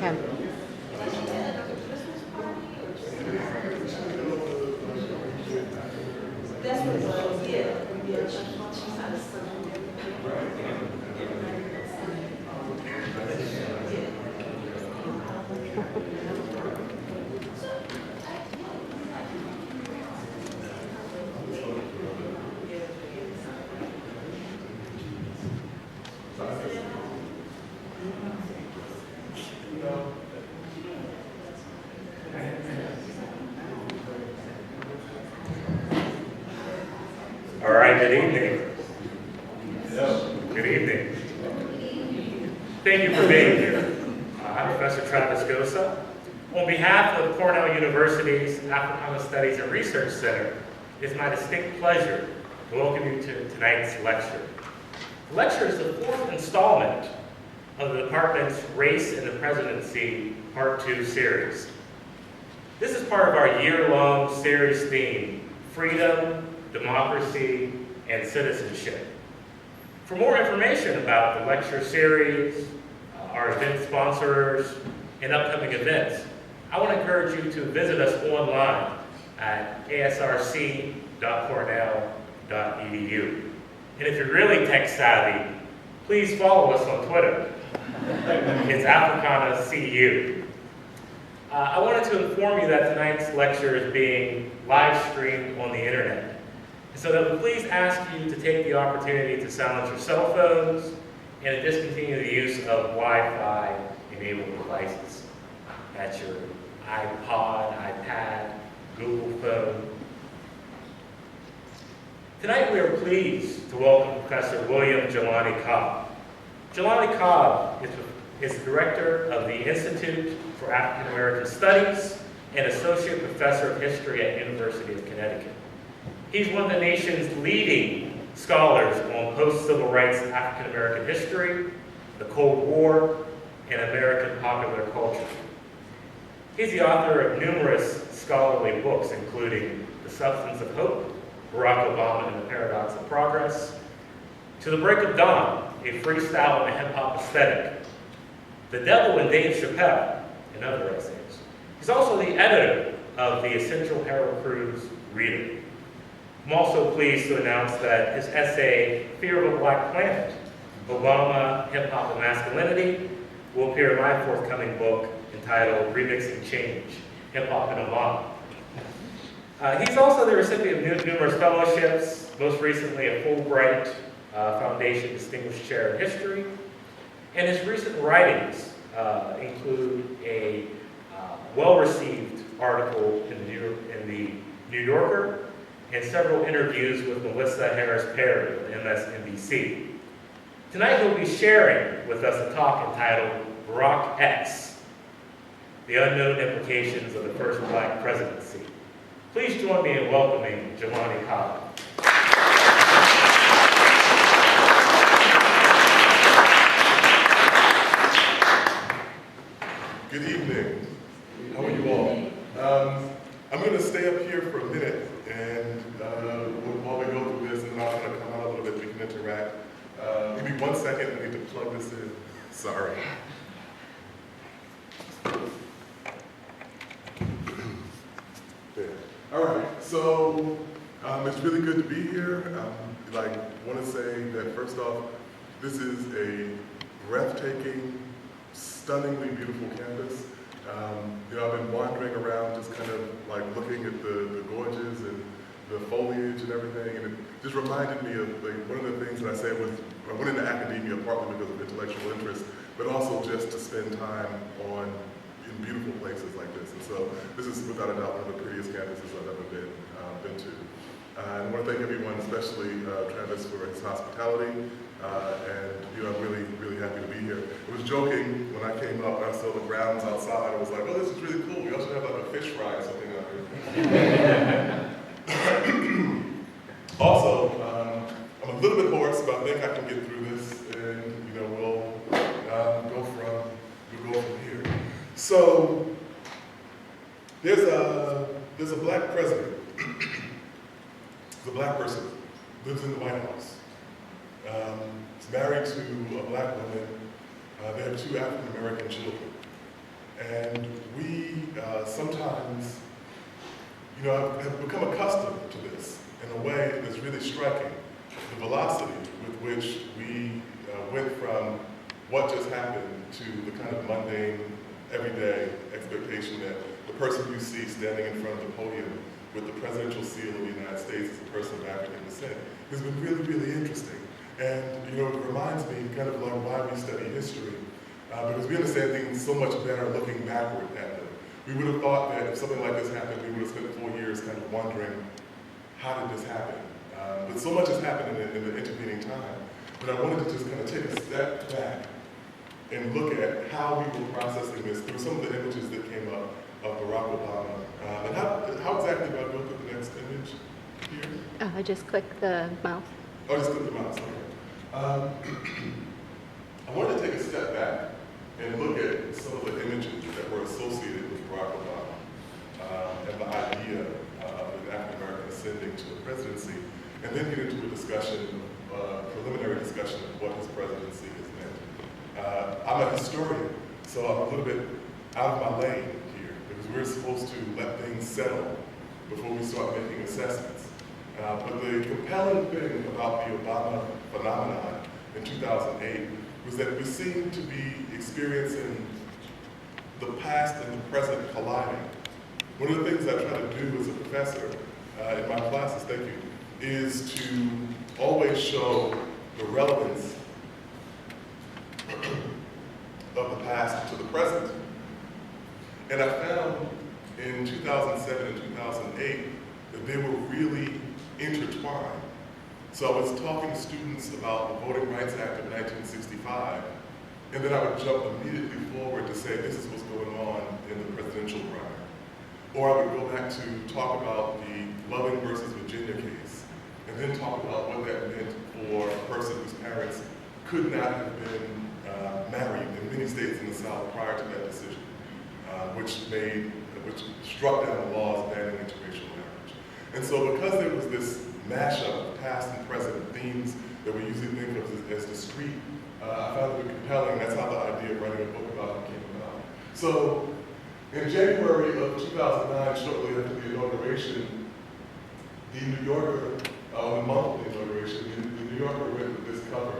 him. That's what it was, yeah. All right, good evening. Good evening. Thank you for being here. I'm Professor Travis Gosa. On behalf of Cornell University's Africana Studies and Research Center, it's my distinct pleasure to welcome you to tonight's lecture. The lecture is the fourth installment of the department's Race and the Presidency Part 2 series. This is part of our year-long series theme, Freedom, Democracy, and Citizenship. For more information about the lecture series, our event sponsors, and upcoming events, I want to encourage you to visit us online at asrc.cornell.edu. And if you're really tech savvy, please follow us on Twitter. It's Africana CU. I wanted to inform you that tonight's lecture is being live streamed on the internet. So that we please ask you to take the opportunity to silence your cell phones and to discontinue the use of Wi-Fi enabled devices. That's your iPod, iPad, Google phone. Tonight we are pleased to welcome Professor William Jelani Cobb. Jelani Cobb is Director of the Institute for African American Studies and Associate Professor of History at University of Connecticut. He's one of the nation's leading scholars on post-civil rights African American history, the Cold War, and American popular culture. He's the author of numerous scholarly books, including The Substance of Hope, Barack Obama and the Paradox of Progress, To the Break of Dawn, a freestyle and a hip-hop aesthetic, The Devil and Dave Chappelle, and other essays. He's also the editor of the Essential Herald Cruz Reader. I'm also pleased to announce that his essay, Fear of a Black Planet, Obama, Hip-Hop, and Masculinity, will appear in my forthcoming book entitled Remixing Change, Hip-Hop and Obama. He's also the recipient of numerous fellowships, most recently a Fulbright Foundation Distinguished Chair in History. And his recent writings include a well-received article in the New Yorker, and several interviews with Melissa Harris Perry of MSNBC. Tonight he'll be sharing with us a talk entitled Barack X, the Unknown Implications of the First Black Presidency. Please join me in welcoming Jelani Cobb. Good evening. How are you all? I'm going to stay up here for a minute, and while we go through this, and then I'm going to come out a little bit, we can interact. Give me 1 second, I need to plug this in. Sorry. There. All right, so it's really good to be here. I want to say that first off, this is a breathtaking, stunningly beautiful campus. I've been wandering around just kind of like looking at the gorges and the foliage and everything, and it just reminded me of one of the things that I said was, I went into academia partly because of intellectual interest, but also just to spend time in beautiful places like this. And so this is without a doubt one of the prettiest campuses I've ever been to. I want to thank everyone, especially Travis, for his hospitality. And I'm really, really happy to be here. I was joking when I came up and I saw the grounds outside. I was like, oh, this is really cool. We also have like a fish fry or something out here. Also, I'm a little bit hoarse, but I think I can get through this, and we'll go from here. So there's a black president. The black person lives in the White House. He's married to a black woman. They have 2 African American children. And we sometimes, have become accustomed to this in a way that's really striking. The velocity with which we went from what just happened to the kind of mundane, everyday expectation that the person you see standing in front of the podium with the presidential seal of the United States is a person of African descent has been really, really interesting. And, it reminds me kind of like why we study history, because we understand things so much better looking backward at them. We would have thought that if something like this happened, we would have spent 4 years kind of wondering, how did this happen? But so much has happened in the intervening time. But I wanted to just kind of take a step back and look at how we were processing this through some of the images that came up of Barack Obama. And how exactly do I go through the next image here? I just click the mouse. Oh, just click the mouse, okay. I wanted to take a step back and look at some of the images that were associated with Barack Obama and the idea of an African American ascending to the presidency, and then get into a discussion, preliminary discussion of what his presidency has meant. I'm a historian, so I'm a little bit out of my lane here, because we're supposed to let things settle before we start making assessments. But the compelling thing about the Obama phenomenon in 2008 was that we seem to be experiencing the past and the present colliding. One of the things I try to do as a professor in my classes, thank you, is to always show the relevance of the past to the present. And I found in 2007 and 2008 that they were really intertwined. So I was talking to students about the Voting Rights Act of 1965, and then I would jump immediately forward to say this is what's going on in the presidential primary. Or I would go back to talk about the Loving versus Virginia case, and then talk about what that meant for a person whose parents could not have been married in many states in the South prior to that decision, which struck down the laws banning interracial marriage. And so because there was this mashup of past and present themes that we usually think of as discrete, I found it compelling. That's how the idea of writing a book about it came about. So in January of 2009, shortly after the inauguration, the New Yorker, on the month of the inauguration, the New Yorker went with this cover.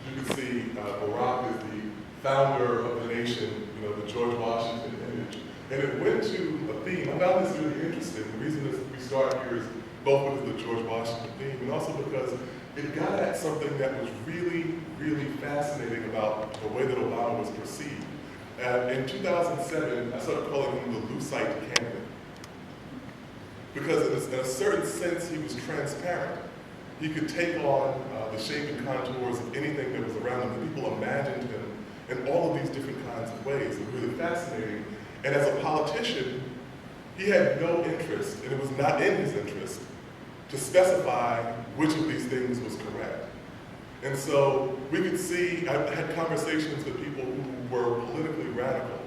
You can see Barack is the founder of the nation, the George Washington image. And it went to a theme. I found this really interesting. The reason we start here is both because of the George Washington theme, and also because it got at something that was really, really fascinating about the way that Obama was perceived. In 2007, I started calling him the Lucite candidate. Because in a certain sense, he was transparent. He could take on the shape and contours of anything that was around him, and people imagined him in all of these different kinds of ways. It was really fascinating. And as a politician, he had no interest, and it was not in his interest, to specify which of these things was correct. And so we could see, I had conversations with people who were politically radical,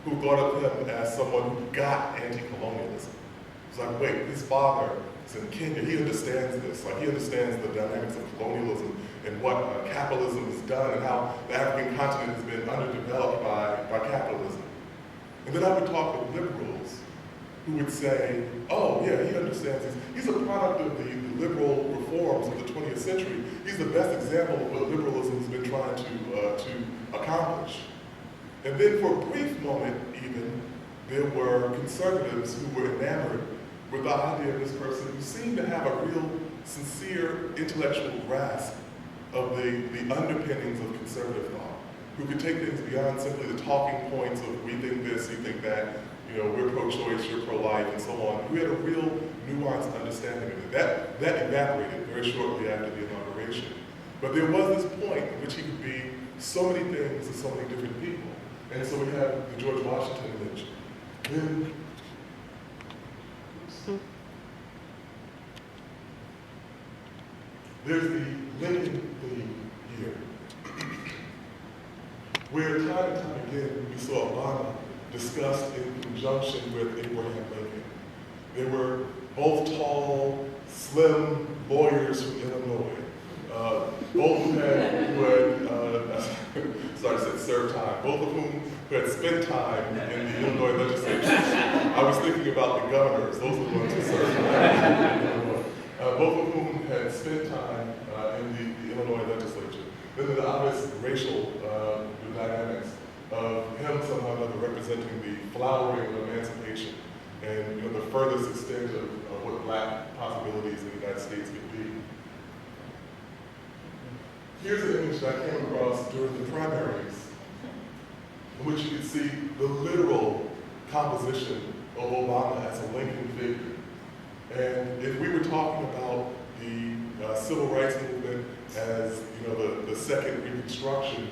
who thought of him as someone who got anti-colonialism. It's like, wait, his father is in Kenya, he understands this. Like, he understands the dynamics of colonialism and what capitalism has done and how the African continent has been underdeveloped by capitalism. And then I would talk with liberals who would say, oh yeah, he understands this. He's a product of the liberal reforms of the 20th century. He's the best example of what liberalism has been trying to accomplish. And then for a brief moment even, there were conservatives who were enamored with the idea of this person who seemed to have a real sincere intellectual grasp of the underpinnings of conservative thought, who could take things beyond simply the talking points of we think this, you think that, we're pro-choice, you're pro-life, and so on. We had a real nuanced understanding of it. That evaporated very shortly after the inauguration. But there was this point in which he could be so many things to so many different people. And so we have the George Washington image. Then, there's the Lincoln theme here, where time and time again we saw Obama discussed in conjunction with Abraham Lincoln. They were both tall, slim lawyers from Illinois, both who had sorry, I said served time, both of whom had spent time in the Illinois legislature. I was thinking about the governors, those are the ones who served time in Illinois. Both of whom had spent time in the Illinois legislature. Then the obvious racial dynamics of him somehow or another representing the flowering of emancipation and the furthest extent of what black possibilities in the United States could be. Here's an image that I came across during the primaries, in which you can see the literal composition of Obama as a Lincoln figure. And if we were talking about the civil rights movement as the second Reconstruction,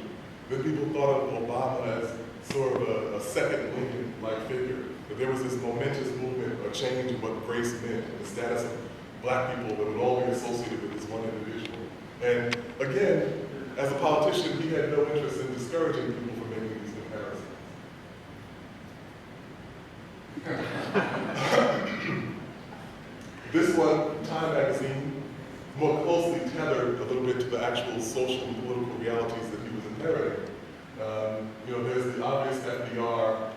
then people thought of Obama as sort of a second Lincoln-like figure. That there was this momentous movement, a change in what race meant, and the status of black people that would all be associated with this one individual. And again, as a politician, he had no interest in discouraging people from making these comparisons. This one, Time magazine, more closely tethered a little bit to the actual social and political realities that he was inheriting. There's the obvious FDR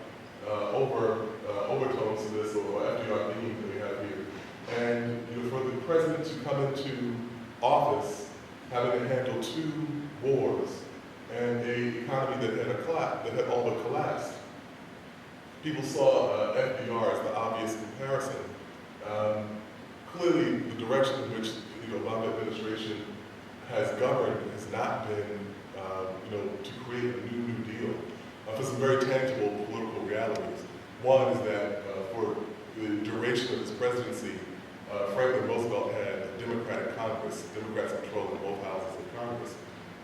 overtones to this, or FDR theme that we have here. And for the president to come into office, having to handle 2 wars and an economy that had all but collapsed, people saw FDR as the obvious comparison. Clearly, the direction in which the Obama administration has governed has not been, to create a new Deal for some very tangible political realities. One is that for the duration of his presidency, Franklin Roosevelt had a Democratic Congress, Democrats controlling both houses of Congress.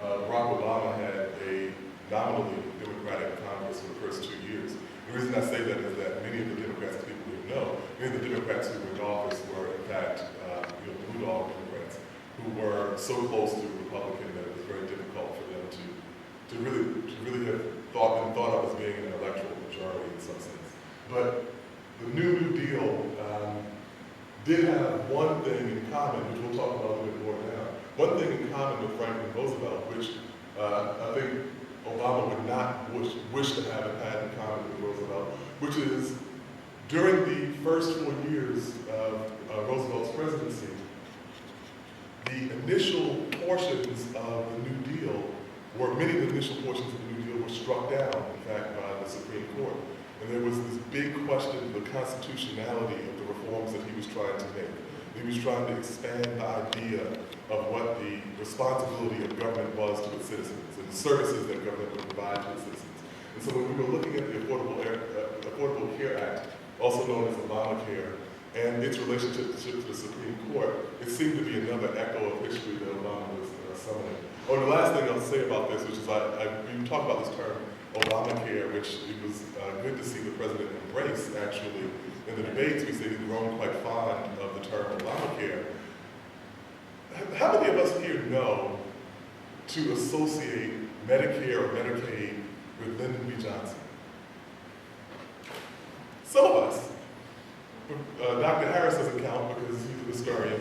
Barack Obama had a nominally Democratic Congress for the first 2 years. The reason I say that is that many of the Democrats, people didn't know, many of the Democrats who were in office were, in fact, blue dog Democrats who were so close to Republican that it was very difficult for them to really have been thought of as being an electoral majority in some sense. But the New Deal did have one thing in common, which we'll talk about a little bit more now. One thing in common with Franklin Roosevelt, which I think Obama would not wish to have had in common with Roosevelt, which is during the first 4 years of Roosevelt's presidency, the initial portions of the New Deal many of the initial portions of the New Deal were struck down, in fact, by the Supreme Court. And there was this big question of the constitutionality of the reforms that he was trying to make. He was trying to expand the idea of what the responsibility of government was to its citizens and the services that government would provide to its citizens. And so when we were looking at the Affordable Care Act, also known as Obamacare, and its relationship to the Supreme Court, it seemed to be another echo of history that Obama was summoning. Oh, the last thing I'll say about this, which is we talk about this term Obamacare, which it was good to see the president embrace, actually. In the debates, we say he's grown quite fond of the term Obamacare. How many of us here know to associate Medicare or Medicaid with Lyndon B. Johnson? Some of us. Dr. Harris doesn't count because he's a historian.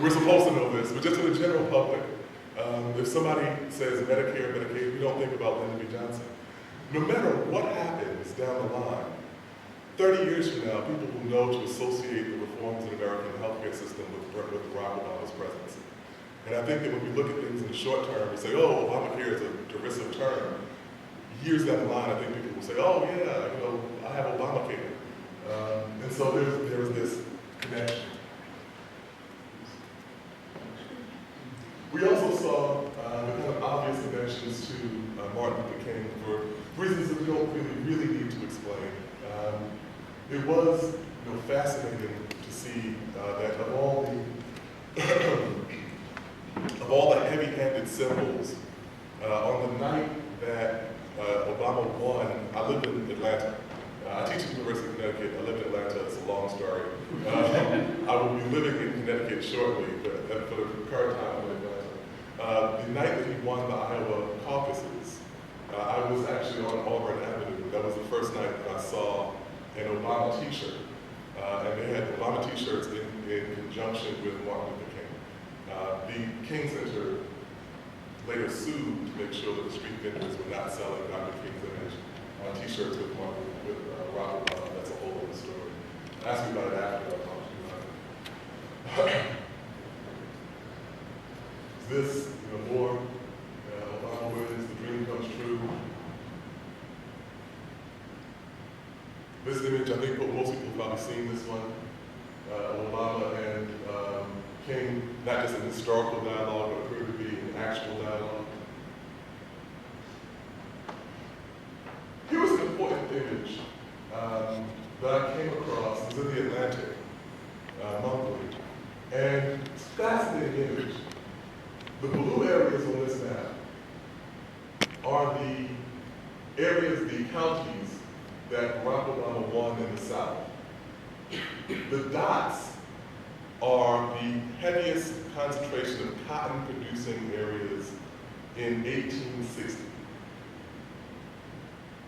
We're supposed to know this, but just to the general public, if somebody says Medicare, Medicaid, we don't think about Lyndon B. Johnson. No matter what happens down the line, 30 years from now, people will know to associate the reforms in the American healthcare system with Barack Obama's presidency. And I think that when we look at things in the short term, we say, oh, Obamacare is a derisive term. Years down the line, I think people will say, oh yeah, I have Obamacare. And so there's this connection. We also saw the kind of obvious connections to Martin Luther King for reasons that we don't really need to explain. It was fascinating to see that of all the heavy-handed symbols, on the night that Obama won, I lived in Atlanta. I teach at the University of Connecticut. I lived in Atlanta. It's a long story. I will be living in Connecticut shortly, but for the current time, I'm in Atlanta. The night that he won the Iowa caucuses, I was actually on Auburn Avenue. That was the first night that I saw an Obama t-shirt. And they had Obama t-shirts in conjunction with Martin Luther King. The King Center later sued to make sure that the street vendors were not selling Dr. King's image on T-shirts with Robert Obama. That's a whole other story. Ask me about it after I'll talk to you about it. This, more Obama wins, the dream comes true. This image, I think most people have probably seen this one. Obama and King, not just an historical dialogue, but appeared to be an actual dialogue. Here was an important image that I came across. It was in the Atlantic monthly. And it's a fascinating image. The blue areas on this map are the areas, the counties that Barack Obama won in the South. The dots are the heaviest concentration of cotton-producing areas in 1860.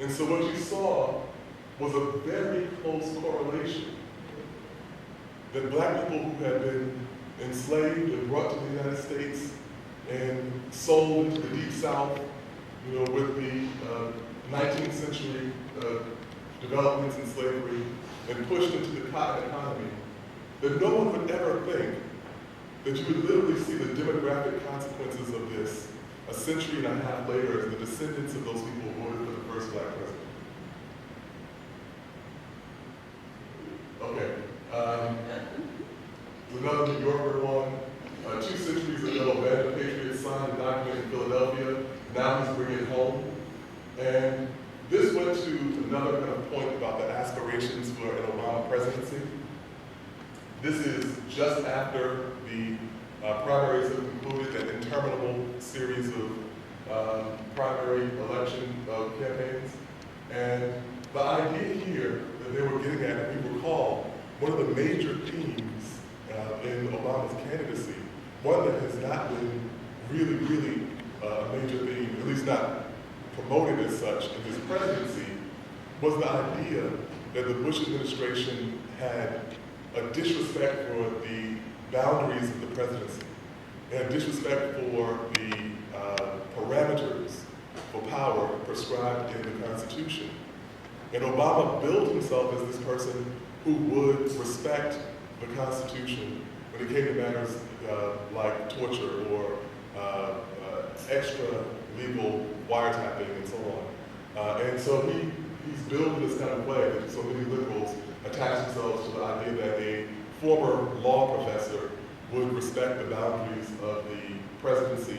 And so what you saw was a very close correlation that black people who had been enslaved and brought to the United States and sold into the Deep South, with the 19th century developments in slavery and pushed into the cotton economy, that no one would ever think that you would literally see the demographic consequences of this a century and a half later as the descendants of those people voted for the first black president. Okay. Another New Yorker one. 2 centuries ago, a band of patriots signed a document in Philadelphia. Now he's bringing it home. And this went to another kind of point about the aspirations for an Obama presidency. This is just after the primaries have concluded, an interminable series of primary election campaigns. And the idea here that they were getting at, if you recall, one of the major themes in Obama's candidacy, one that has not been really a major theme, at least not promoted as such in his presidency, was the idea that the Bush administration had a disrespect for the boundaries of the presidency and a disrespect for the parameters for power prescribed in the Constitution. And Obama built himself as this person who would respect the Constitution when it came to matters like torture or extra legal wiretapping and so on. And so he's built in this kind of way that so many liberals attach themselves to the idea that a former law professor would respect the boundaries of the presidency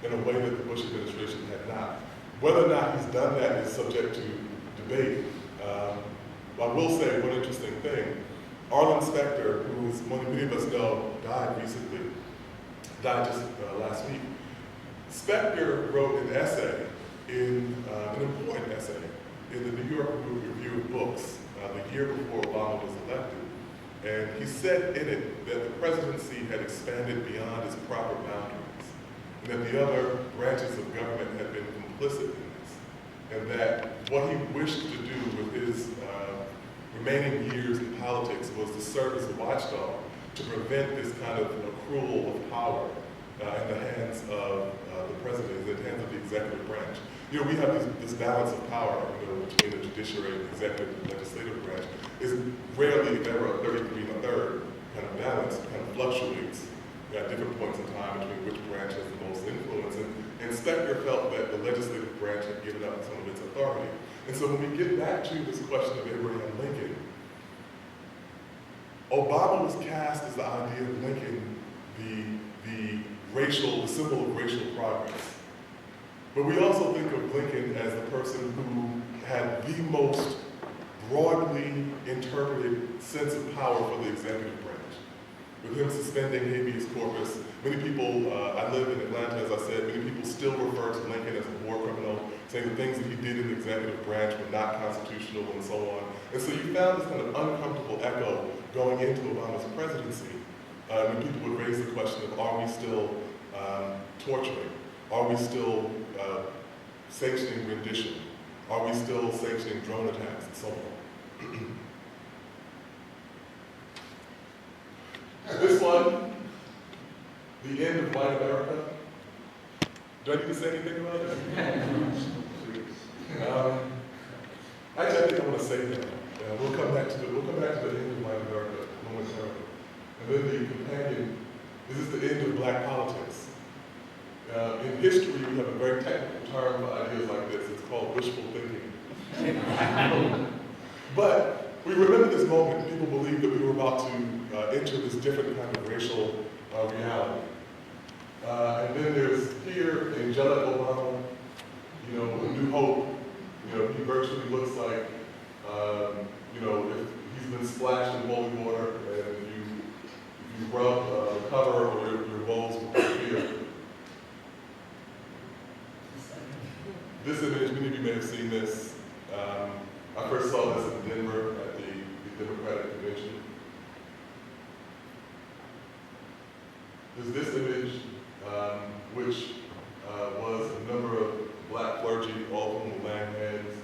in a way that the Bush administration had not. Whether or not he's done that is subject to debate. I will say one interesting thing. Arlen Specter, who, as many of us know, died recently, died just last week. Specter wrote an essay, an important essay, in the New York Review of Books the year before Obama was elected. And he said in it that the presidency had expanded beyond its proper boundaries, and that the other branches of government had been complicit in this, and that what he wished to do with his remaining years in politics was to serve as a watchdog to prevent this kind of accrual of power in the hands of the president, in the hands of the executive branch. We have this balance of power between the judiciary and the executive and legislative branch. Is rarely ever a 33 and a third kind of balance. It kind of fluctuates at different points in time between which branch has the most influence. And Specter felt that the legislative branch had given up some of its authority. And so when we get back to this question of Abraham Lincoln, Obama was cast as the idea of Lincoln, the symbol of racial progress. But we also think of Lincoln as the person who had the most broadly interpreted sense of power for the executive branch. With him suspending habeas corpus, many people, I live in Atlanta, as I said, many people still refer to Lincoln as a war criminal, saying the things that he did in the executive branch were not constitutional and so on. And so you found this kind of uncomfortable echo going into Obama's presidency. When people would raise the question of, are we still torturing? Are we still sanctioning rendition? Are we still sanctioning drone attacks and so on? This one, the end of white America. Do I need to say anything about that? Actually, I think I want to say that. We'll come back to the end of my America momentarily. And then the companion, is this the end of black politics? In history, we have a very technical term for ideas like this. It's called wishful thinking. But we remember this moment. People believed that we were about to enter this different kind of racial reality. And then there's here in Jelani Obama, you know, a new hope. You know, he virtually looks like, you know, if he's been splashed in holy water and you rub the cover or your bowls with fear. This image, many of you may have seen this. I first saw this in Denver at the Democratic Convention. There's this image, which was a number of black clergy, all of whom were laying hands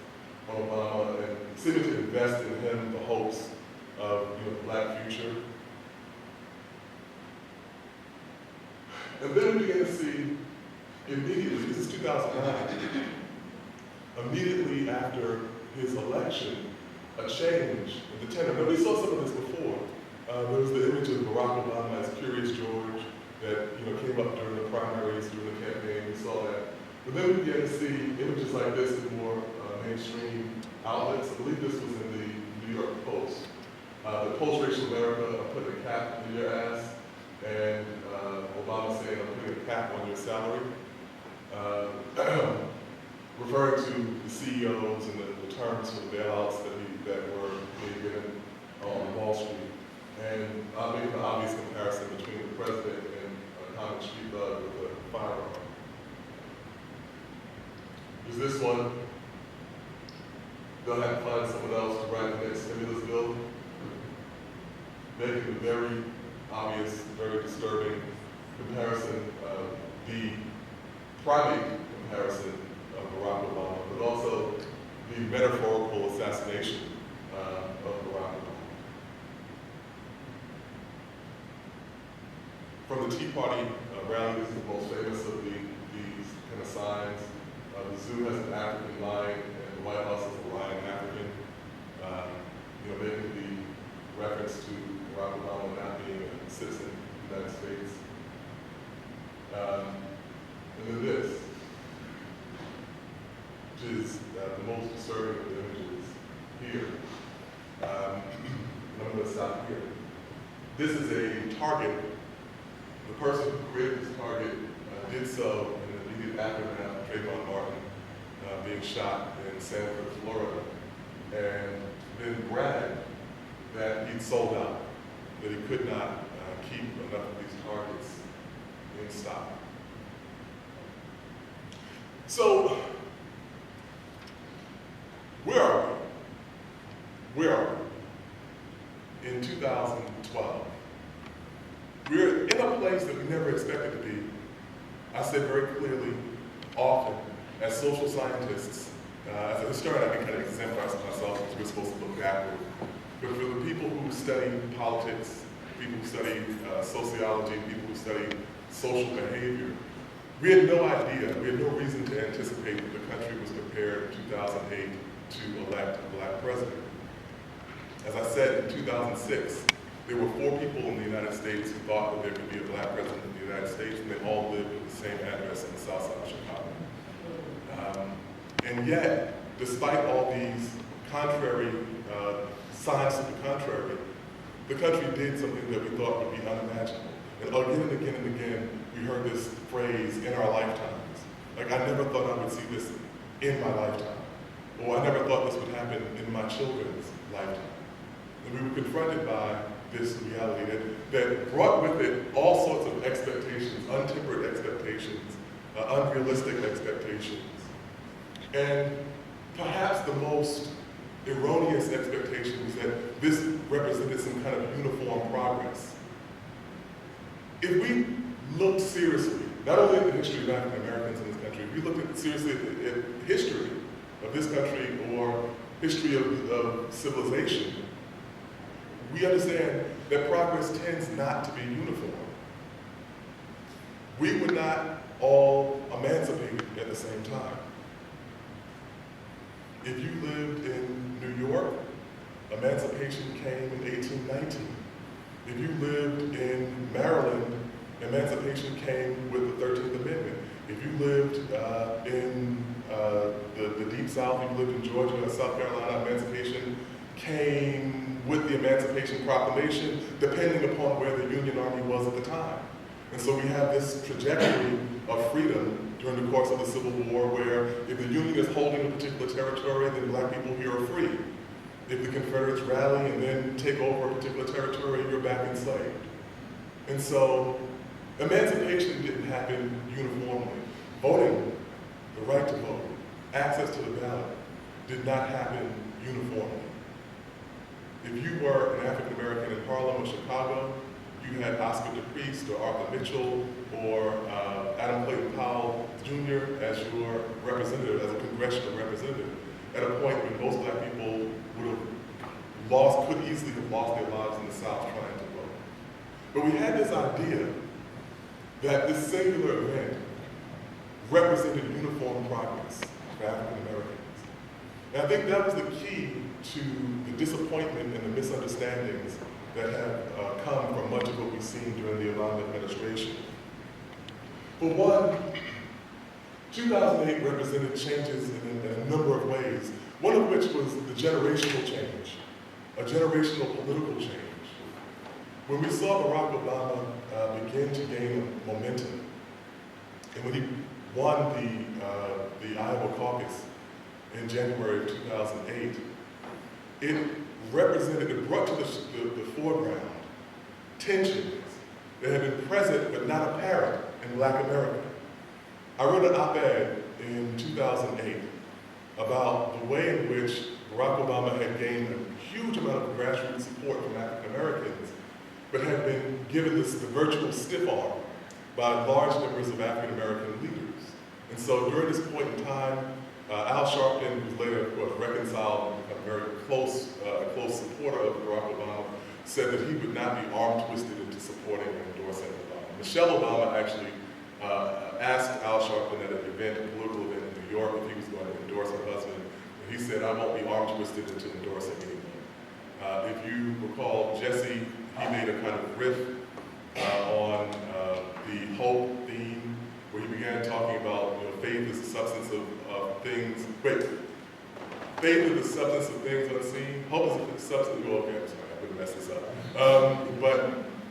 on Obama and seeming to invest in him the hopes of, you know, the black future. And then we began to see immediately, this is 2009, immediately after his election, a change in the tenor. Now, we saw some of this before. There was the image of Barack Obama as Curious George that, you know, came up during the primaries, during the campaign. We saw that. But then we began to see images like this in more mainstream outlets. I believe this was in the New York Post. The Post-Racial America put a cap in your ass, and Obama saying, I'm putting a cap on your salary. Referring to the CEOs and the terms for the bailouts that were being given on Wall Street. And I'll make an obvious comparison between the president and a common street thug with a firearm. There's this one. They'll have to find someone else to write the next stimulus bill, making a very obvious, very disturbing comparison, the primate comparison of Barack Obama, but also the metaphorical assassination of Barack Obama. From the Tea Party rally, this is the most famous of these kind of signs. The zoo has an African lion, and the White House has a lion African. You know, making the reference to Barack Obama not being a citizen of the United States. And then this, which is the most disturbing of the images here. I'm going to stop here. This is a target. The person who created this target did so in the immediate aftermath of Trayvon Martin being shot in Sanford, Florida, and then bragged that he'd sold out, that he could not keep enough of these targets in stock. So, where are we? Where are we? In 2012. We're in a place that we never expected to be. I said very clearly, often, as social scientists, as a historian, I can kind of exemplify myself because we're supposed to look backward. But for the people who study politics, people who study sociology, people who study social behavior, we had no idea, we had no reason to anticipate that the country was prepared in 2008 to elect a black president. As I said, in 2006, there were 4 people in the United States who thought that there could be a black president in the United States, and they all lived at the same address in the south side of Chicago. And yet, despite all these contrary signs to the contrary, the country did something that we thought would be unimaginable. And again and again, we heard this phrase, in our lifetimes. Like, I never thought I would see this in my lifetime. Or I never thought this would happen in my children's lifetime. And we were confronted by this reality that brought with it all sorts of expectations, untempered expectations, unrealistic expectations. And perhaps the most erroneous expectation was that this represented some kind of uniform progress. If we looked seriously, not only at the history of African Americans in this country, if we looked seriously at history of this country or history of civilization, we understand that progress tends not to be uniform. We were not all emancipated at the same time. If you lived in New York, emancipation came in 1819. If you lived in Maryland, emancipation came with the 13th Amendment. If you lived in the Deep South, if you lived in Georgia or South Carolina, emancipation came with the Emancipation Proclamation, depending upon where the Union Army was at the time. And so we have this trajectory of freedom during the course of the Civil War where if the Union is holding a particular territory, then black people here are free. If the Confederates rally and then take over a particular territory, you're back enslaved. And so emancipation didn't happen uniformly. Voting, the right to vote, access to the ballot, did not happen uniformly. If you were an African American in Harlem or Chicago, you had Oscar DePriest or Arthur Mitchell or Adam Clayton Powell Jr. as your representative, as a congressional representative, at a point when most black people could easily have lost their lives in the South trying to vote. But we had this idea that this singular event represented uniform progress for African Americans. And I think that was the key to the disappointment and the misunderstandings that have come from much of what we've seen during the Obama administration. For one, 2008 represented changes in a number of ways, one of which was the generational change, a generational political change. When we saw Barack Obama begin to gain momentum, and when he won the Iowa caucus in January of 2008, it brought to the foreground tensions that had been present but not apparent in Black America. I wrote an op-ed in 2008 about the way in which Barack Obama had gained a huge amount of grassroots support from African Americans, but had been given the virtual stiff arm by large numbers of African American leaders. And so during this point in time, Al Sharpton, who was later, of course, reconciled and become a very close supporter of Barack Obama, said that he would not be arm-twisted into supporting and endorsing Obama. Michelle Obama actually asked Al Sharpton at an event, a political event in New York, if he was going to endorse her husband. And he said, I won't be arm-twisted into endorsing anyone. If you recall, Jesse, he made a kind of riff on the hope theme, where he began talking about, faith is the substance of things. Wait, faith is the substance of things unseen. Hope is the substance. Oh, okay, I'm sorry, I wouldn't mess this up. But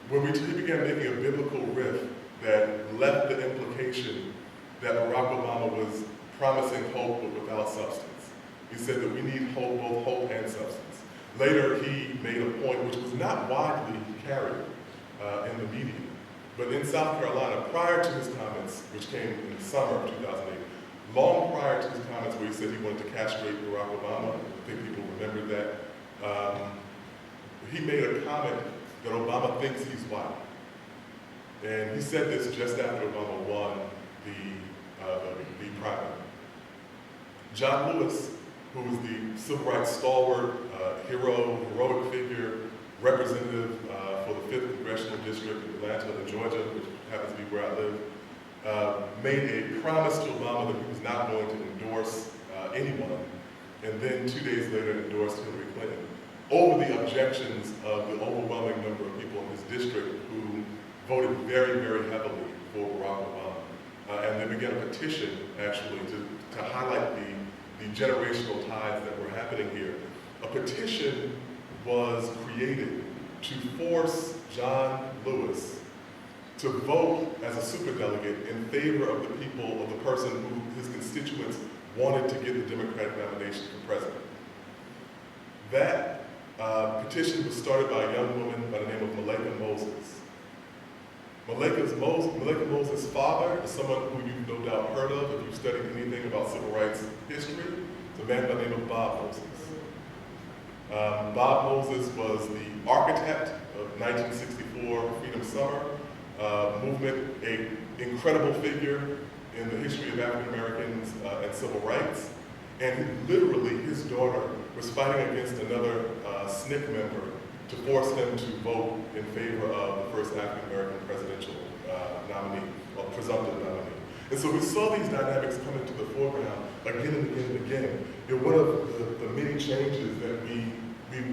when he began making a biblical riff that left the implication that Barack Obama was promising hope but without substance. He said that we need hope, both hope and substance. Later, he made a point which was not widely carried in the media, but in South Carolina, prior to his comments, which came in the summer of 2008, long prior to his comments where he said he wanted to castrate Barack Obama, I think people remember that, he made a comment that Obama thinks he's white. And he said this just after Obama won the primary. John Lewis, who was the civil rights stalwart, heroic figure, representative for the 5th Congressional District of Atlanta and Georgia, which happens to be where I live, made a promise to Obama that he was not going to endorse anyone, and then 2 days later endorsed Hillary Clinton over the objections of the overwhelming number of people in his district who voted very, very heavily for Barack Obama. And they began a petition, actually, to highlight the generational ties that were happening here. A petition was created to force John Lewis to vote as a superdelegate in favor of the people, of the person who his constituents wanted to get the Democratic nomination for president. That petition was started by a young woman by the name of Maleka Moses. Maleka Moses' father is someone who you've no doubt heard of if you've studied anything about civil rights history. It's a man by the name of Bob Moses. Bob Moses was the architect of 1964 Freedom Summer movement, an incredible figure in the history of African Americans and civil rights. And literally, his daughter was fighting against another SNCC member to force him to vote in favor of the first African American presidential nominee, or presumptive nominee. And so we saw these dynamics come into the foreground again and again and again. One of the many changes that we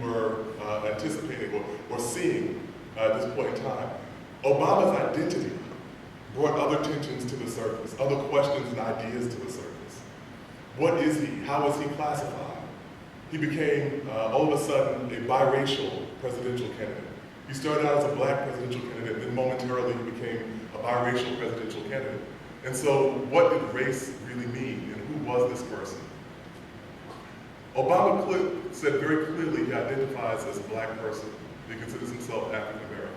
were anticipating or seeing at this point in time, Obama's identity brought other tensions to the surface, other questions and ideas to the surface. What is he? How is he classified? He became, all of a sudden, a biracial presidential candidate. He started out as a black presidential candidate, and then momentarily he became a biracial presidential candidate. And so what did race really mean, and who was this person? Obama said very clearly he identifies as a black person. He considers himself African American.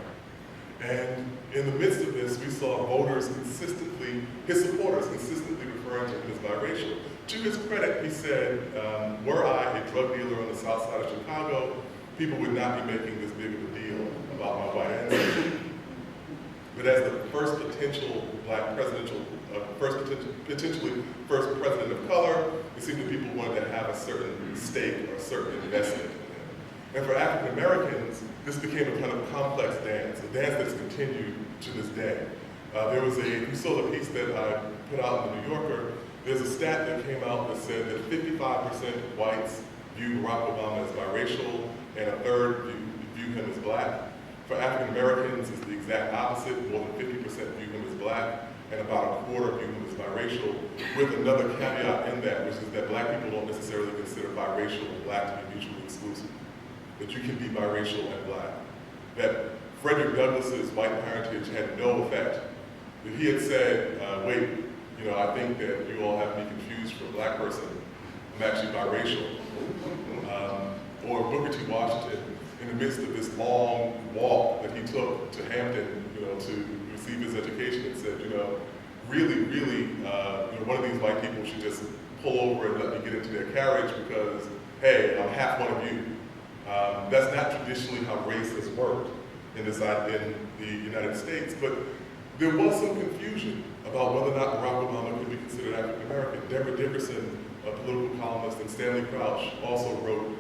And in the midst of this, we saw voters consistently, his supporters consistently referring to him as biracial. To his credit, he said, were I a drug dealer on the south side of Chicago, people would not be making this big of a deal about my white ancestry. But as the first potential black presidential, potentially first president of color, it seemed that people wanted to have a certain stake or a certain investment in him. And for African Americans, this became a kind of complex dance, a dance that's continued to this day. You saw the piece that I put out in the New Yorker. There's a stat that came out that said that 55% of whites view Barack Obama as biracial, and a third view him as black. For African Americans, it's the exact opposite. More than 50% view him as black, and about a quarter view him as biracial, with another caveat in that, which is that black people don't necessarily consider biracial and black to be mutually exclusive. That you can be biracial and black. That Frederick Douglass's white parentage had no effect. If he had said, wait, I think that you all have me confused for a black person, I'm actually biracial. Or Booker T. Washington, in the midst of this long walk that he took to Hampton, to receive his education, and said, really, one of these white people should just pull over and let me get into their carriage because, hey, I'm half one of you. That's not traditionally how race has worked in the United States, but there was some confusion about whether or not Barack Obama could be considered African American. Deborah Dickerson, a political columnist, and Stanley Crouch also wrote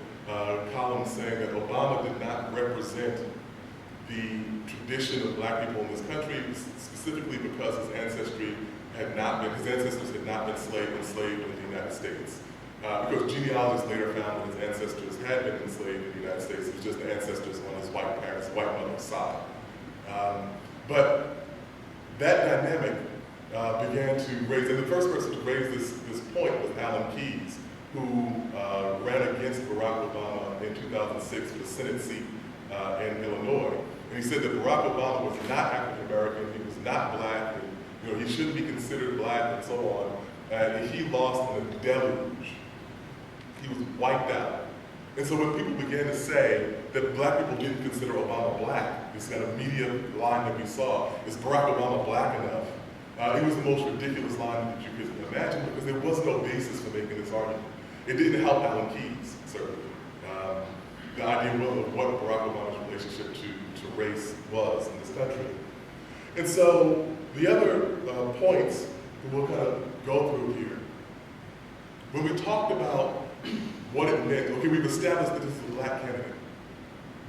columns saying that Obama did not represent the tradition of black people in this country, specifically because his ancestors had not been enslaved in the United States. Because genealogists later found that his ancestors had been enslaved in the United States. It was just the ancestors on his white mother's side. But that dynamic began to raise, and the first person to raise this point was Alan Keyes, who ran against Barack Obama in 2006 for the Senate seat in Illinois. And he said that Barack Obama was not African American, he was not black, and he shouldn't be considered black and so on. And he lost in a deluge. He was wiped out. And so when people began to say that black people didn't consider Obama black, this kind of media line that we saw, is Barack Obama black enough? It was the most ridiculous line that you could imagine because there was no basis for making this argument. It didn't help Alan Keyes, certainly. The idea of what Barack Obama's relationship to race was in this country. And so the other points that we'll kind of go through here. When we talked about what it meant, okay, we've established that this is a black candidate.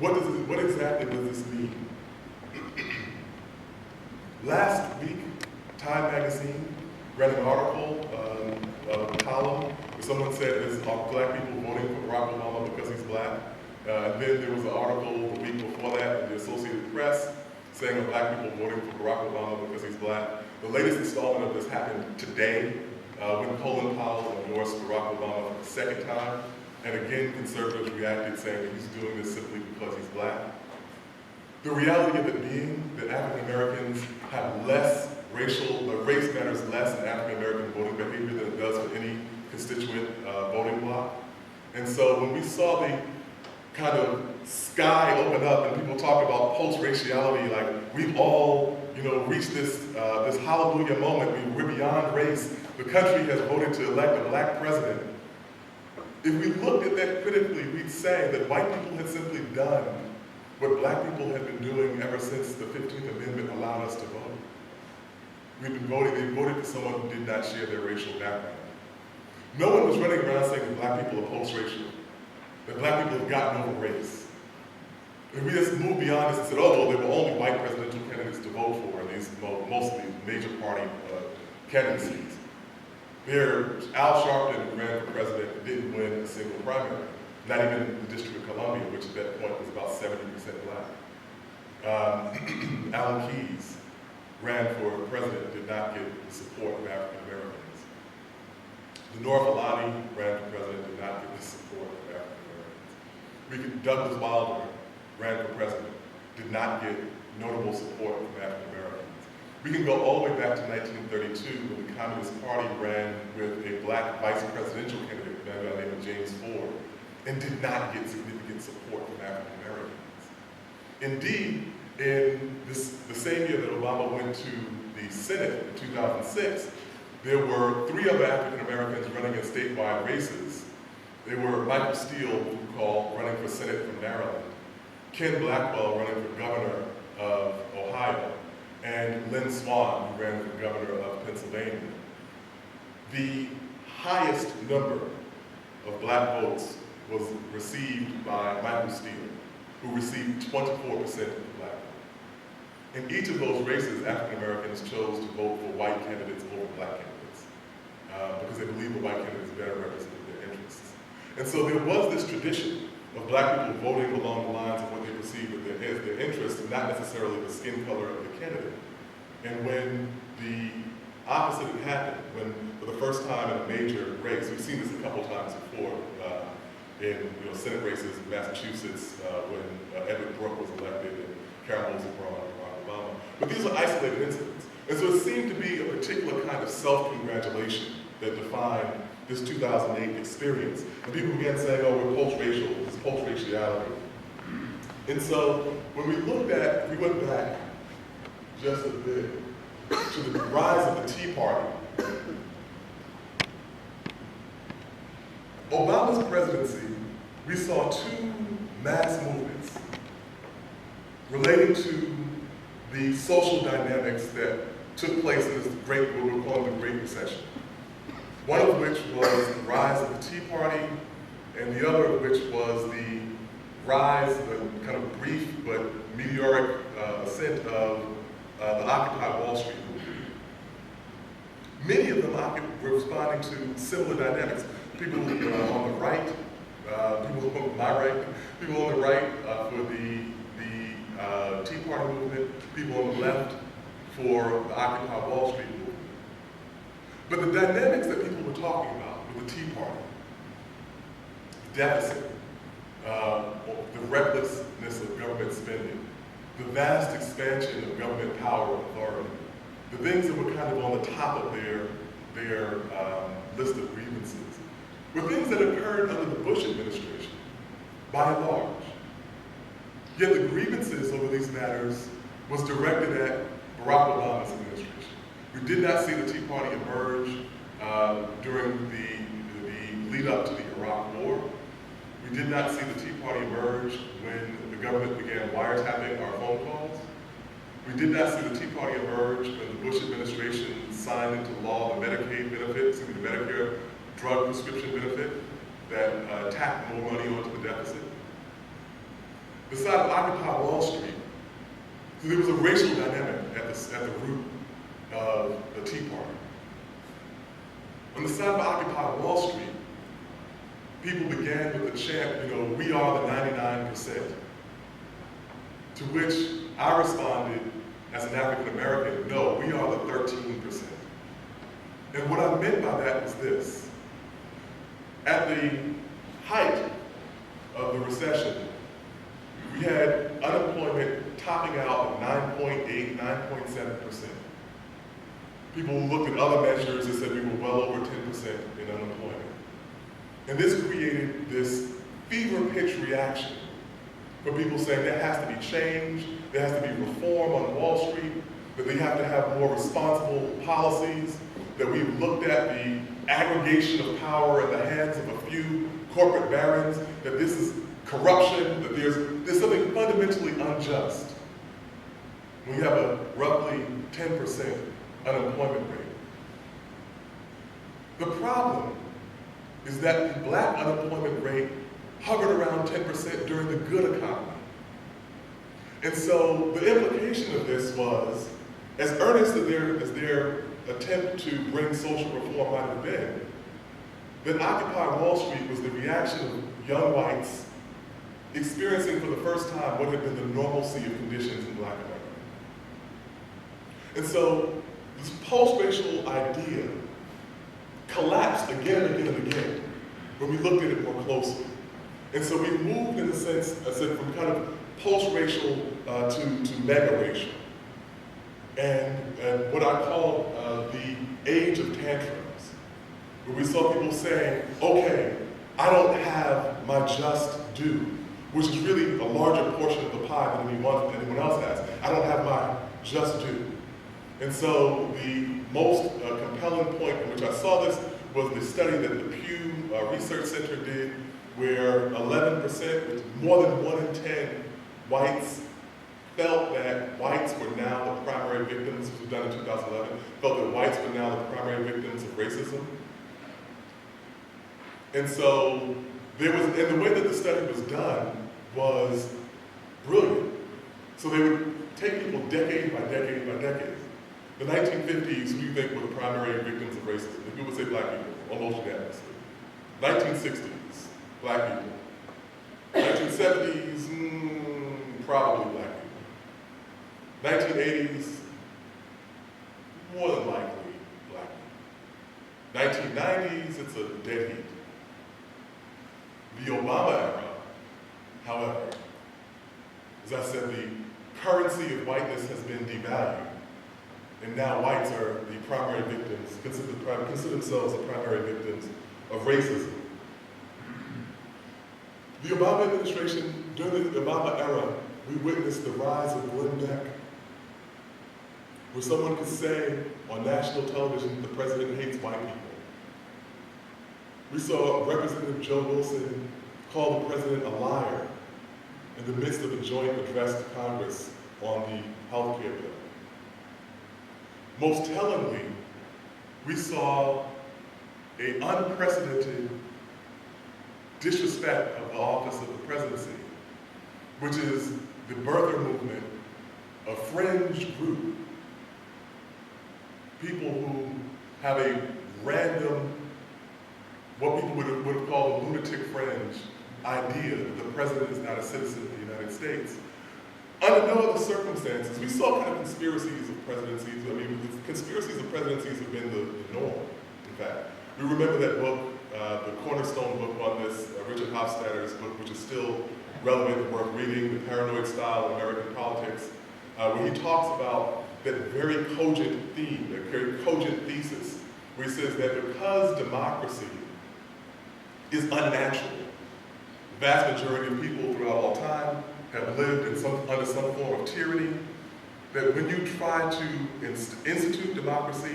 What exactly does this mean? Last week, Time magazine ran an article, a column, where someone said, are black people voting for Barack Obama because he's black? Then there was an article the week before that in the Associated Press saying are black people voting for Barack Obama because he's black. The latest installment of this happened today when Colin Powell endorsed Barack Obama for the second time. And again, conservatives reacted saying that he's doing this simply because he's black. The reality of it being that African Americans have less race matters less in African American voting behavior than it does for any constituent voting bloc. And so when we saw the kind of sky open up and people talk about post-raciality, like we've all, reached this hallelujah moment, we're beyond race, the country has voted to elect a black president. If we looked at that critically, we'd say that white people had simply done what black people had been doing ever since the 15th Amendment allowed us to vote. They voted for someone who did not share their racial background. No one was running around saying that black people are post-racial, that black people have gotten over race. If we just moved beyond this and said, oh, well, there were only white presidential candidates to vote for in these mostly major party candidacies. Al Sharpton, who ran for president, didn't win a single primary, not even in the District of Columbia, which at that point was about 70% black. Alan Keyes ran for president, did not get the support of African Americans. Lenore Fulani ran for president, did not get the support of African Americans. Douglas Wilder ran for president, did not get notable support from African Americans. We can go all the way back to 1932 when the Communist Party ran with a black vice presidential candidate by the name of James Ford and did not get significant support from African Americans. Indeed, in the same year that Obama went to the Senate in 2006, there were 3 other African Americans running in statewide races. They were Michael Steele, who we call running for Senate from Maryland, Ken Blackwell running for governor of Ohio, and Lynn Swann, who ran for governor of Pennsylvania. The highest number of black votes was received by Michael Steele, who received 24% of the black vote. In each of those races, African Americans chose to vote for white candidates over black candidates because they believed the white candidates better represented their interests. And so there was this tradition of black people voting along the lines of what they perceived as their interests, and not necessarily the skin color of the candidate. And when the opposite had happened, when for the first time in a major race, we've seen this a couple times before, in Senate races in Massachusetts, when Edward Brooke was elected and Karen Mosey Braun and Barack Obama. But these are isolated incidents. And so it seemed to be a particular kind of self-congratulation that defined this 2008 experience. And people began saying, oh, we're post-racial, this post-raciality. And so when we went back just a bit to the rise of the Tea Party, Obama's presidency, we saw 2 mass movements relating to the social dynamics that took place in this great, what we're calling the Great Recession. One of which was the rise of the Tea Party, and the other of which was the rise, the kind of brief but meteoric ascent of the Occupy Wall Street movement. Many of them were responding to similar dynamics. People on the right, people on my right, people on the right for the Tea Party movement, people on the left for the Occupy Wall Street movement. But the dynamics that people were talking about with the Tea Party, deficit, the recklessness of government spending, the vast expansion of government power and authority, the things that were kind of on the top of their list of grievances, were things that occurred under the Bush administration, by and large. Yet the grievances over these matters was directed at Barack Obama's administration. We did not see the Tea Party emerge during the lead up to the Iraq War. We did not see the Tea Party emerge when the government began wiretapping our phone calls. We did not see the Tea Party emerge when the Bush administration signed into law the Medicaid benefit, the Medicare drug prescription benefit that tacked more money onto the deficit. The side of Occupy Wall Street, so there was a racial dynamic at the root of the Tea Party. On the side of Occupy Wall Street, people began with the chant, we are the 99%, to which I responded as an African American, no, we are the 13%. And what I meant by that was this. At the height of the recession, we had unemployment topping out at 9.8, 9.7%. People looked at other measures and said we were well over 10% in unemployment. And this created this fever pitch reaction for people saying there has to be change, there has to be reform on Wall Street, that they have to have more responsible policies, that we've looked at the aggregation of power in the hands of a few corporate barons, that this is corruption, that there's something fundamentally unjust when you have a roughly 10% unemployment rate. The problem is that the black unemployment rate hovered around 10% during the good economy. And so the implication of this was, as earnest as their attempt to bring social reform might have been, that Occupy Wall Street was the reaction of young whites experiencing for the first time what had been the normalcy of conditions in Black America. And so this post-racial idea collapsed again and again and again when we looked at it more closely. And so we moved, in a sense, I said, from kind of post-racial to mega-racial. And what I call the age of tantrums, where we saw people saying, okay, I don't have my just due, which is really a larger portion of the pie than anyone else has. I don't have my just due. And so the most compelling point in which I saw this was the study that the Pew Research Center did, where 11%, more than 1 in 10 whites, felt that whites were now the primary victims, this was done in 2011, felt that whites were now the primary victims of racism. And so there was, and the way that the study was done was brilliant. So they would take people decade by decade by decade. The 1950s, who do you think were the primary victims of racism? The people would say Black people, almost unanimously. 1960s, Black people. 1970s, probably Black people. 1980s, more than likely Black people. 1990s, it's a dead heat. The Obama era, however, as I said, the currency of whiteness has been devalued. And now whites are the primary victims, consider themselves the primary victims of racism. The Obama administration, during the Obama era, we witnessed the rise of Glenn Beck, where someone could say on national television, the president hates white people. We saw Representative Joe Wilson call the president a liar in the midst of a joint address to Congress on the health care bill. Most tellingly, we saw an unprecedented disrespect of the office of the presidency, which is the birther movement, a fringe group, people who have a random, what people would have called a lunatic fringe idea that the president is not a citizen of the United States. Under no other circumstances, we saw kind of conspiracies of presidencies. I mean, conspiracies of presidencies have been the norm, in fact. We remember that book, the cornerstone book on this, Richard Hofstadter's book, which is still relevant and worth reading, The Paranoid Style of American Politics, where he talks about that very cogent theme, that very cogent thesis, where he says that because democracy is unnatural, the vast majority of people throughout all time have lived under some form of tyranny, that when you try to institute democracy,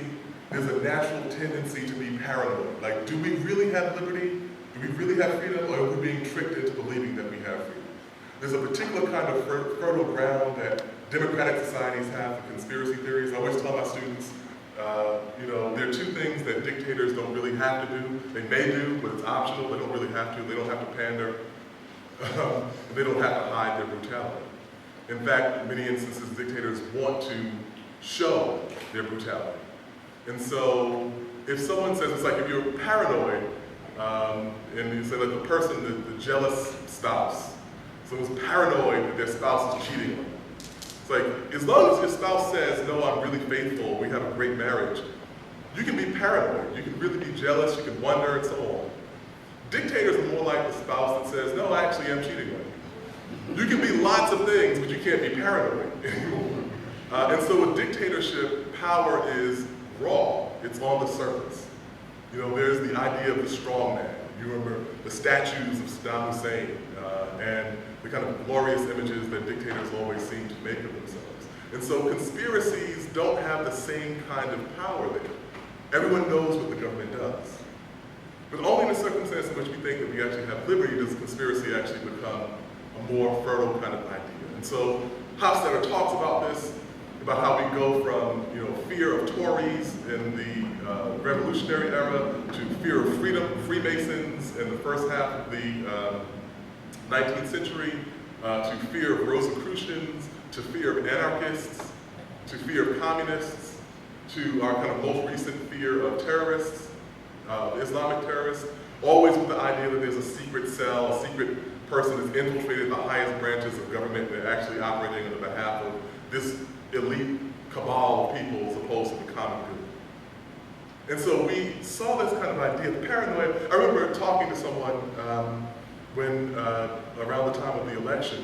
there's a natural tendency to be paranoid. Like, do we really have liberty? Do we really have freedom? Or are we being tricked into believing that we have freedom? There's a particular kind of fertile ground that democratic societies have for conspiracy theories. I always tell my students, there are two things that dictators don't really have to do. They may do, but it's optional. They don't really have to. They don't have to pander. And they don't have to hide their brutality. In fact, in many instances, dictators want to show their brutality. And so, if someone says, it's like if you're paranoid, and you say that the person, the jealous spouse, someone's paranoid that their spouse is cheating on them. It's like, as long as your spouse says, no, I'm really faithful, we have a great marriage, you can be paranoid, you can really be jealous, you can wonder, and so on. Dictators are more like the spouse that says, no, actually, I'm cheating on you. You can be lots of things, but you can't be paranoid anymore. And so with dictatorship, power is raw. It's on the surface. There's the idea of the strong man. You remember the statues of Saddam Hussein and the kind of glorious images that dictators always seem to make of themselves. And so conspiracies don't have the same kind of power there. Everyone knows what the government does. But only in the circumstance in which we think that we actually have liberty does conspiracy actually become a more fertile kind of idea. And so Hofstadter talks about this, about how we go from fear of Tories in the Revolutionary era to fear of Freemasons in the first half of the 19th century, to fear of Rosicrucians, to fear of anarchists, to fear of communists, to our kind of most recent fear of terrorists, Islamic terrorists, always with the idea that there's a secret cell, a secret person that's infiltrated the highest branches of government and actually operating on the behalf of this elite cabal of people as opposed to the common good. And so we saw this kind of idea, the paranoia. I remember talking to someone when, around the time of the election,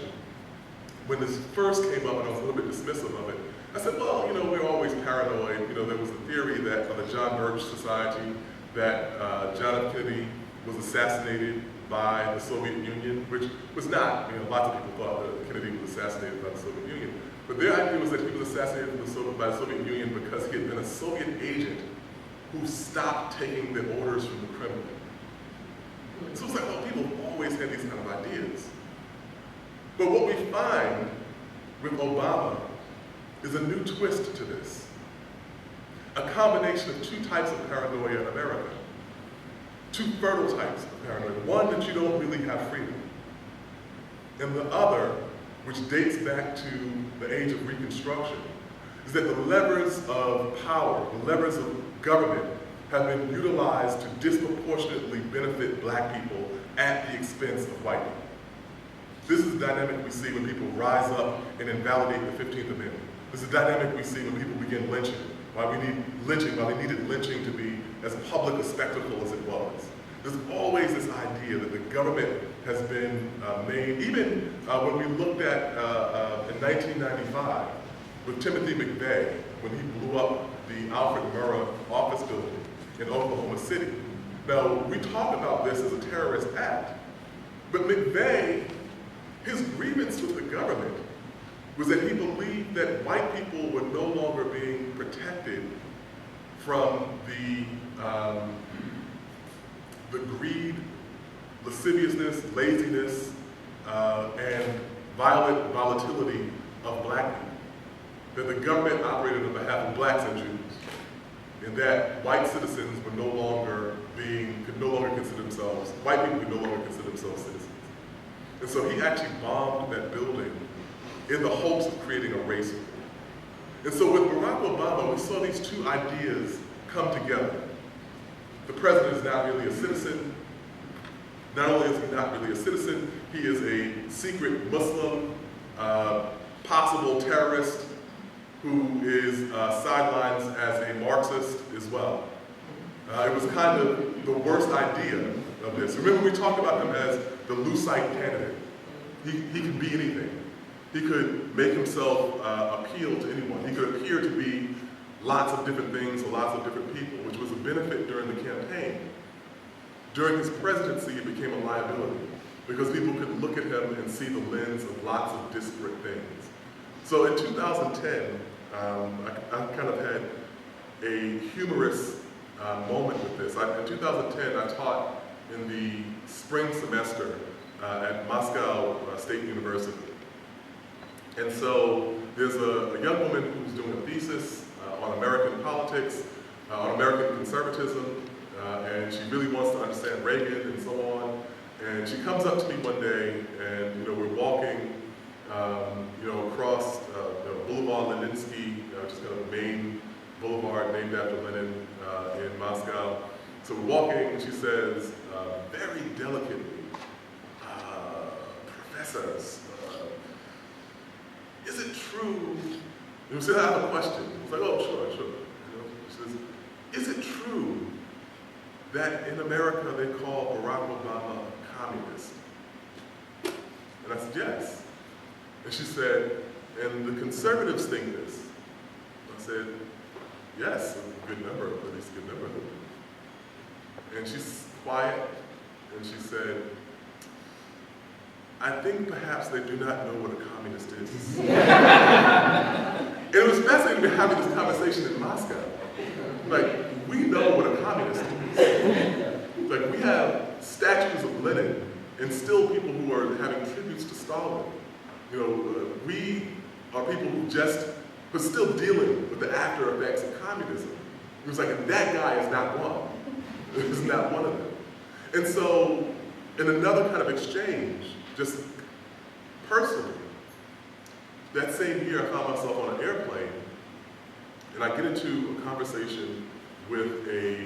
when this first came up and I was a little bit dismissive of it. I said, well, we're always paranoid. There was a theory that on the John Birch Society that John F. Kennedy was assassinated by the Soviet Union, which was not. Lots of people thought that Kennedy was assassinated by the Soviet Union. But their idea was that he was assassinated by the Soviet Union because he had been a Soviet agent who stopped taking the orders from the Kremlin. So it's like, well, people have always had these kind of ideas. But what we find with Obama is a new twist to this. A combination of two types of paranoia in America. Two fertile types of paranoia. One, that you don't really have freedom. And the other, which dates back to the age of Reconstruction, is that the levers of power, the levers of government, have been utilized to disproportionately benefit black people at the expense of white people. This is the dynamic we see when people rise up and invalidate the 15th Amendment. This is the dynamic we see when people begin lynching. Why they needed lynching to be as public a spectacle as it was. There's always this idea that the government has been made, even when we looked at in 1995 with Timothy McVeigh, when he blew up the Alfred Murrah office building in Oklahoma City. Now, we talk about this as a terrorist act, but McVeigh, his grievance with the government was that he believed that white people were no longer being protected from the greed, lasciviousness, laziness, and violent volatility of black people. That the government operated on behalf of blacks and Jews, and that white citizens were no longer could no longer consider themselves, white people could no longer consider themselves citizens. And so he actually bombed that building in the hopes of creating a race war. And so with Barack Obama, we saw these two ideas come together. The president is not really a citizen. Not only is he not really a citizen, he is a secret Muslim, possible terrorist who is sidelined as a Marxist as well. It was kind of the worst idea of this. Remember, we talked about him as the Lucite candidate. He could be anything. He could make himself appeal to anyone. He could appear to be lots of different things to lots of different people, which was a benefit during the campaign. During his presidency, it became a liability because people could look at him and see the lens of lots of disparate things. So in 2010, I kind of had a humorous moment with this. In 2010, I taught in the spring semester at Moscow State University. And so there's a young woman who's doing a thesis on American politics, on American conservatism, and she really wants to understand Reagan and so on. And she comes up to me one day, and we're walking, across Boulevard Leninsky, which is kind of a main boulevard named after Lenin in Moscow. So we're walking, and she says, very delicately, professors, is it true? And we said, I have a question. It's like, oh, sure. She says, is it true that in America they call Barack Obama a communist? And I said, yes. And she said, and the conservatives think this. I said, yes, a good number, at least a good number of them. And she's quiet, and she said, I think perhaps they do not know what a communist is. And it was fascinating to be having this conversation in Moscow. Like, we know what a communist is. Like, we have statues of Lenin and still people who are having tributes to Stalin. We are people who are still dealing with the after effects of communism. It was like, that guy is not one. Is not one of them. And so, in another kind of exchange, just personally, that same year I found myself on an airplane, and I get into a conversation with a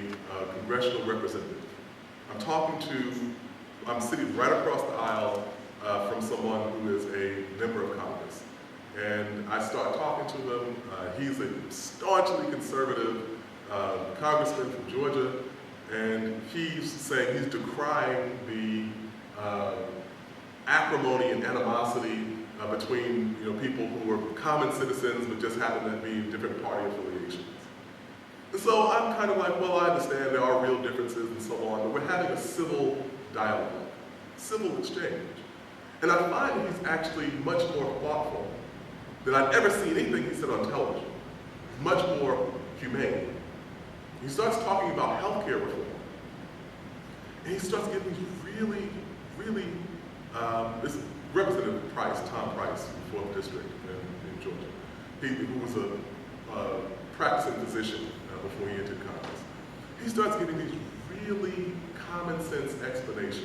congressional representative. I'm sitting right across the aisle from someone who is a member of Congress. And I start talking to him. He's a staunchly conservative congressman from Georgia, and he's saying he's decrying the acrimony and animosity between people who are common citizens but just happen to be different party affiliations. And so I'm kind of like, well, I understand there are real differences and so on, but we're having a civil dialogue, civil exchange. And I find he's actually much more thoughtful than I'd ever seen anything he said on television. Much more humane. He starts talking about healthcare reform. And he starts giving these really, this Representative Price, Tom Price, from 4th District in Georgia, who was a practicing physician before he entered Congress. He starts giving these really common sense explanations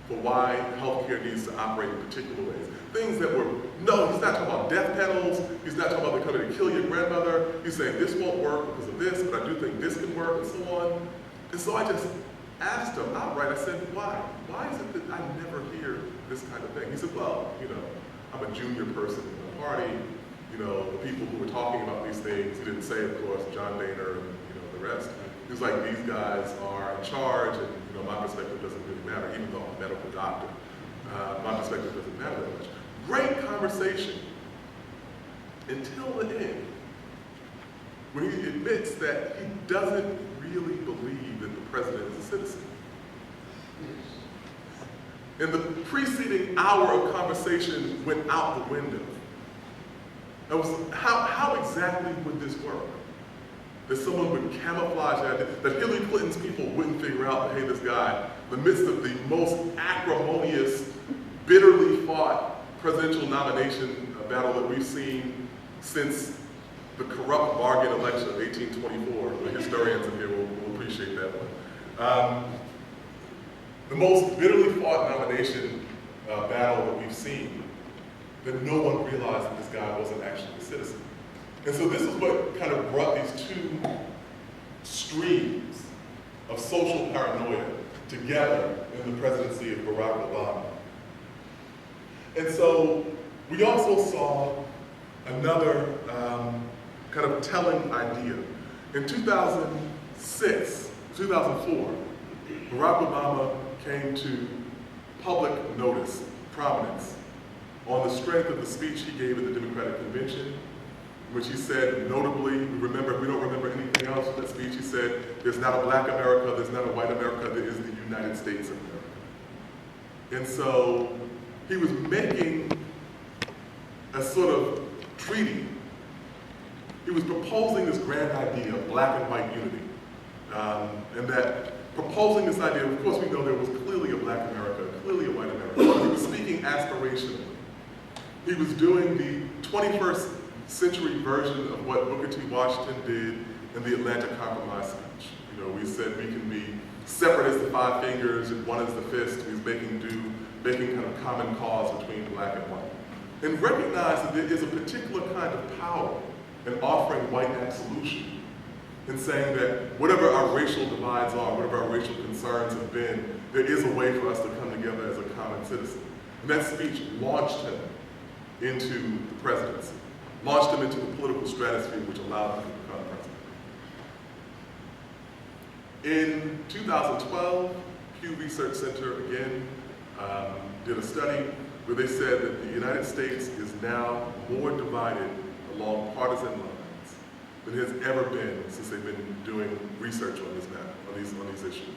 for why healthcare needs to operate in particular ways. Things that no, he's not talking about death panels, he's not talking about they're coming to kill your grandmother, he's saying this won't work because of this, but I do think this can work, and so on. And so I just asked him outright, I said, why? Why is it that I never hear this kind of thing? He said, well, I'm a junior person in the party, the people who were talking about these things, he didn't say, of course, John Boehner and the rest. He was like, these guys are in charge, and my perspective doesn't really matter, even though I'm a medical doctor. My perspective doesn't matter that much. Great conversation until the end, when he admits that he doesn't really believe that the president is a citizen. And the preceding hour of conversation went out the window. It was, how exactly would this work? That someone would camouflage that Hillary Clinton's people wouldn't figure out, hey, this guy, in the midst of the most acrimonious, bitterly fought presidential nomination battle that we've seen since the corrupt bargain election of 1824. The historians in here will appreciate that one. The most bitterly fought nomination battle that we've seen, that no one realized that this guy wasn't actually a citizen. And so this is what kind of brought these two streams of social paranoia together in the presidency of Barack Obama. And so we also saw another kind of telling idea. In 2004, Barack Obama came to public notice, prominence, on the strength of the speech he gave at the Democratic Convention, in which he said, notably, we don't remember anything else from that speech, he said, there's not a black America, there's not a white America, there is the United States of America. And so he was making a sort of treaty. He was proposing this grand idea of black and white unity. And that proposing this idea, of course we know there was clearly a black America, clearly a white America, but he was speaking aspirationally. He was doing the 21st century version of what Booker T. Washington did in the Atlanta Compromise speech. We said we can be separate as the five fingers and one as the fist. He was making kind of common cause between black and white. And recognize that there is a particular kind of power in offering white absolution, in saying that whatever our racial divides are, whatever our racial concerns have been, there is a way for us to come together as a common citizen. And that speech launched him into the presidency, launched him into the political stratosphere, which allowed him to become president. In 2012, Pew Research Center again did a study where they said that the United States is now more divided along partisan lines than it has ever been since they've been doing research on this matter, on these issues.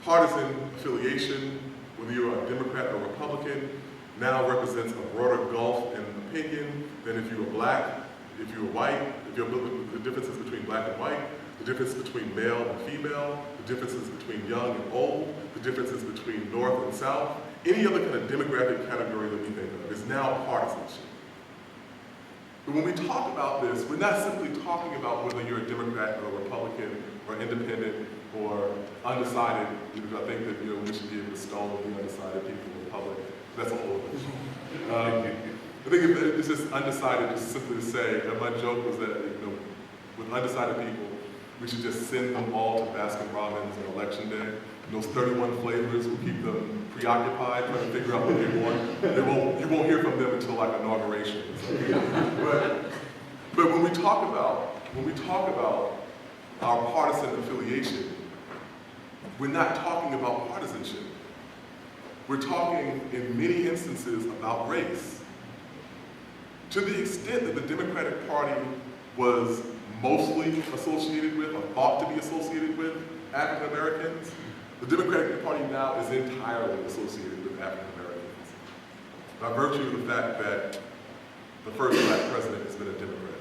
Partisan affiliation, whether you're a Democrat or Republican, now represents a broader gulf in opinion than if you were black, if you were white, if you're looking at the differences between black and white, the difference between male and female, the differences between young and old, the differences between north and south, any other kind of demographic category that we think of is now partisanship. But when we talk about this, we're not simply talking about whether you're a Democrat or a Republican or independent or undecided, because I think that we should be able to stone the undecided people in public. That's a whole issue. I think it's just undecided just simply to say, and my joke was that with undecided people, we should just send them all to Baskin Robbins on Election Day. Those 31 flavors will keep them preoccupied trying to figure out what they want. You won't hear from them until like inauguration. But when we talk about our partisan affiliation, we're not talking about partisanship. We're talking in many instances about race. To the extent that the Democratic Party was mostly associated with, or thought to be associated with, African Americans, the Democratic Party now is entirely associated with African Americans, by virtue of the fact that the first black president has been a Democrat.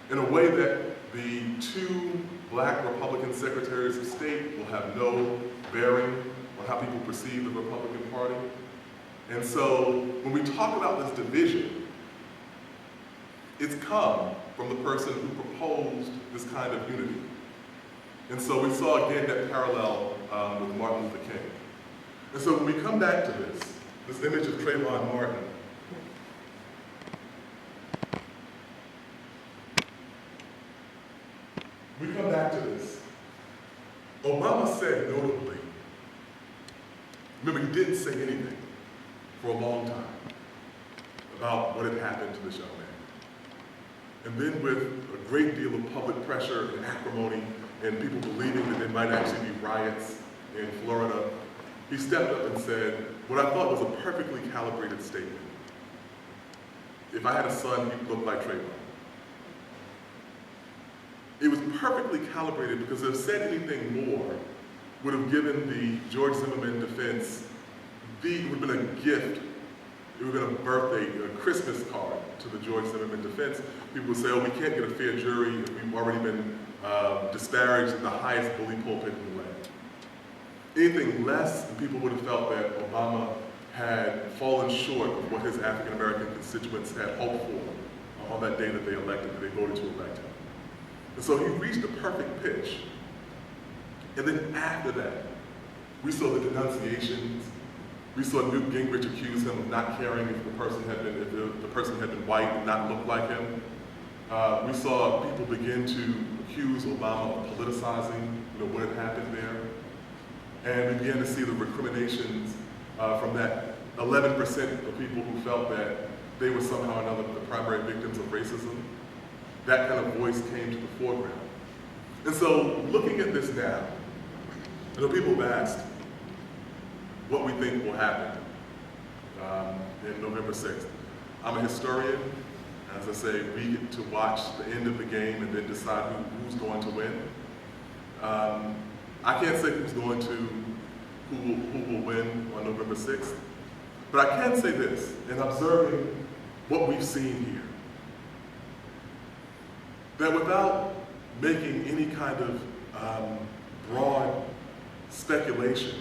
In a way that the two black Republican secretaries of state will have no bearing on how people perceive the Republican Party. And so when we talk about this division, it's come from the person who proposed this kind of unity. And so we saw again that parallel with Martin Luther King. And so when we come back to this image of Trayvon Martin, we come back to this. Obama said notably, remember he didn't say anything for a long time about what had happened to this young man. And then with a great deal of public pressure and acrimony and people believing that there might actually be riots in Florida, he stepped up and said what I thought was a perfectly calibrated statement. If I had a son, he'd look like Trayvon. It was perfectly calibrated because if said anything more, would have given the George Zimmerman defense, it would have been a gift. It would have been a birthday, a Christmas card to the George Zimmerman defense. People would say, oh, we can't get a fair jury if we've already been disparaged in the highest bully pulpit in the land. Anything less, and people would have felt that Obama had fallen short of what his African American constituents had hoped for on that day that they voted to elect him. And so he reached the perfect pitch. And then after that, we saw the denunciations. We saw Newt Gingrich accuse him of not caring if the person had been white and not looked like him. We saw people begin to accuse Obama of politicizing, what had happened there. And we began to see the recriminations from that 11% of people who felt that they were somehow or another the primary victims of racism. That kind of voice came to the foreground. And so looking at this now, people have asked what we think will happen in November 6th. I'm a historian. As I say, we get to watch the end of the game and then decide who's going to win. I can't say who will win on November 6th, but I can say this, in observing what we've seen here, that without making any kind of broad speculation,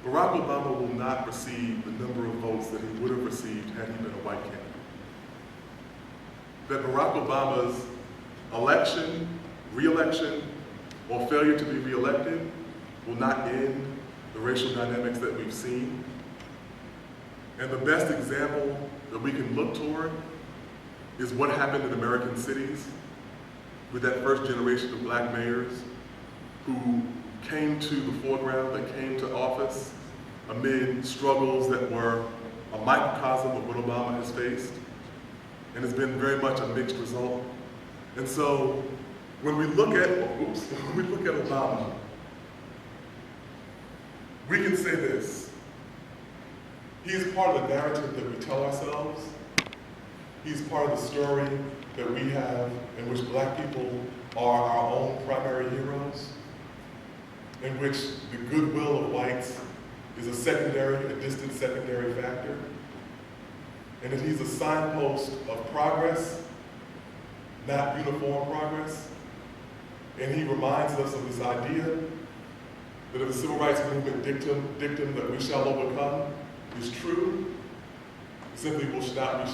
Barack Obama will not receive the number of votes that he would have received had he been a white candidate. That Barack Obama's election, re-election, or failure to be re-elected will not end the racial dynamics that we've seen. And the best example that we can look toward is what happened in American cities with that first generation of black mayors who came to the foreground, that came to office amid struggles that were a microcosm of what Obama has faced. And it's been very much a mixed result. And so when we look at Obama, we can say this. He is part of the narrative that we tell ourselves. He's part of the story that we have in which black people are our own primary heroes, in which the goodwill of whites is a distant secondary factor, and that he's a signpost of progress, not uniform progress. And he reminds us of this idea that if the civil rights movement dictum that we shall overcome is true, simply we shall not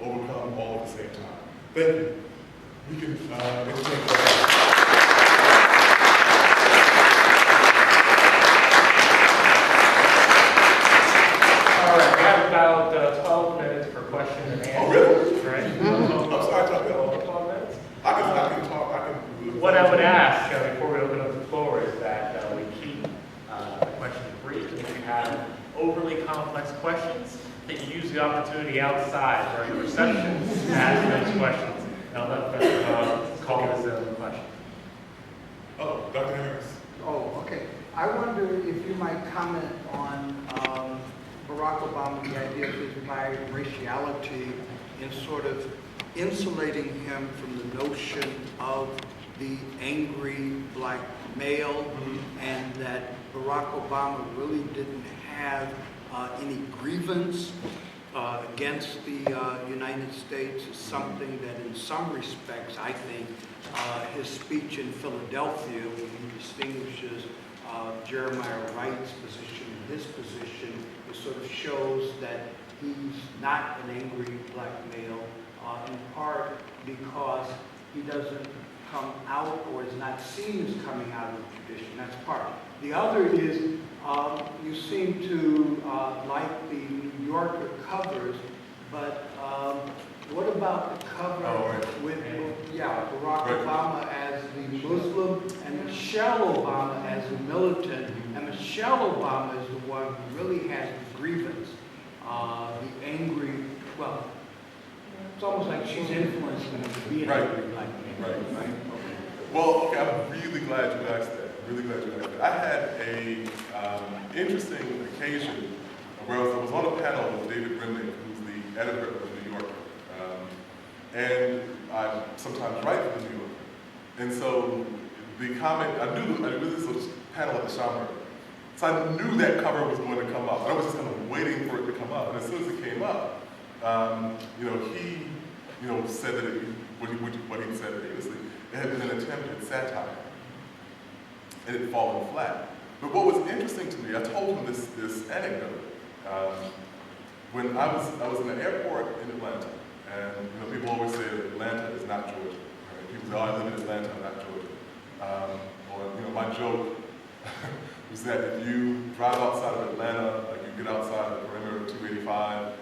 overcome all at the same time. Thank you. We can entertain questions. All right, we have about 12 minutes for question and answer. Oh, really? Right? I'm sorry, I talked about 12 minutes? I can talk. complex questions, that you use the opportunity outside during the reception to ask those questions. And I'll let Professor Cobb call his question. Oh, Dr. Harris. Oh, okay. I wonder if you might comment on Barack Obama, the idea of his biraciality in sort of insulating him from the notion of the angry black male, and that Barack Obama really didn't have any grievance against the United States is something that in some respects, I think, his speech in Philadelphia, when he distinguishes Jeremiah Wright's position and his position, it sort of shows that he's not an angry black male, in part because he doesn't come out or is not seen as coming out of the tradition. That's part. The other is you seem to like the New Yorker covers, but what about the cover with Barack Obama as the Muslim and Michelle Obama as the militant? And Michelle Obama is the one who really has the grievance, the angry, well, it's almost like she's influencing him to be an angry black man. Right. Okay. Well, okay, I'm really glad you asked that. Really glad you asked that. I had a interesting occasion where I was on a panel with David Remnick, who's the editor of the New Yorker. And I sometimes write for the New Yorker. And so the comment, I knew this was a panel at the Schaumburg. So I knew that cover was going to come up. I was just kind of waiting for it to come up. And as soon as it came up, he said that what he said previously, it had been an attempt at satire. And it had fallen flat. But what was interesting to me, I told him this anecdote. When I was in the airport in Atlanta, and people always say that Atlanta is not Georgia. Right? People say, "Oh, I live in Atlanta, not Georgia." Or my joke was that if you drive outside of Atlanta, like you get outside the perimeter of 285,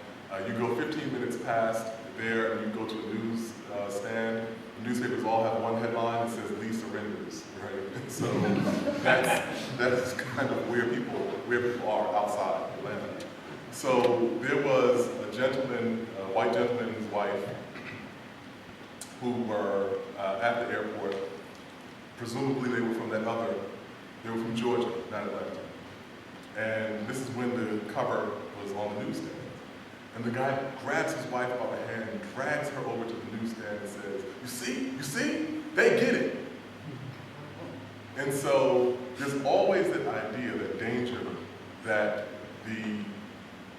you go 15 minutes past there, and you go to a news stand. The newspapers all have one headline that says "Lee surrenders." Right? And so that's kind of where people are outside Atlanta. So there was a gentleman, a white gentleman and his wife, who were at the airport. Presumably they were from Georgia, not Atlanta. And this is when the cover was on the newsstand. And the guy grabs his wife by the hand, drags her over to the newsstand and says, you see, they get it. And so there's always that idea, that danger, that the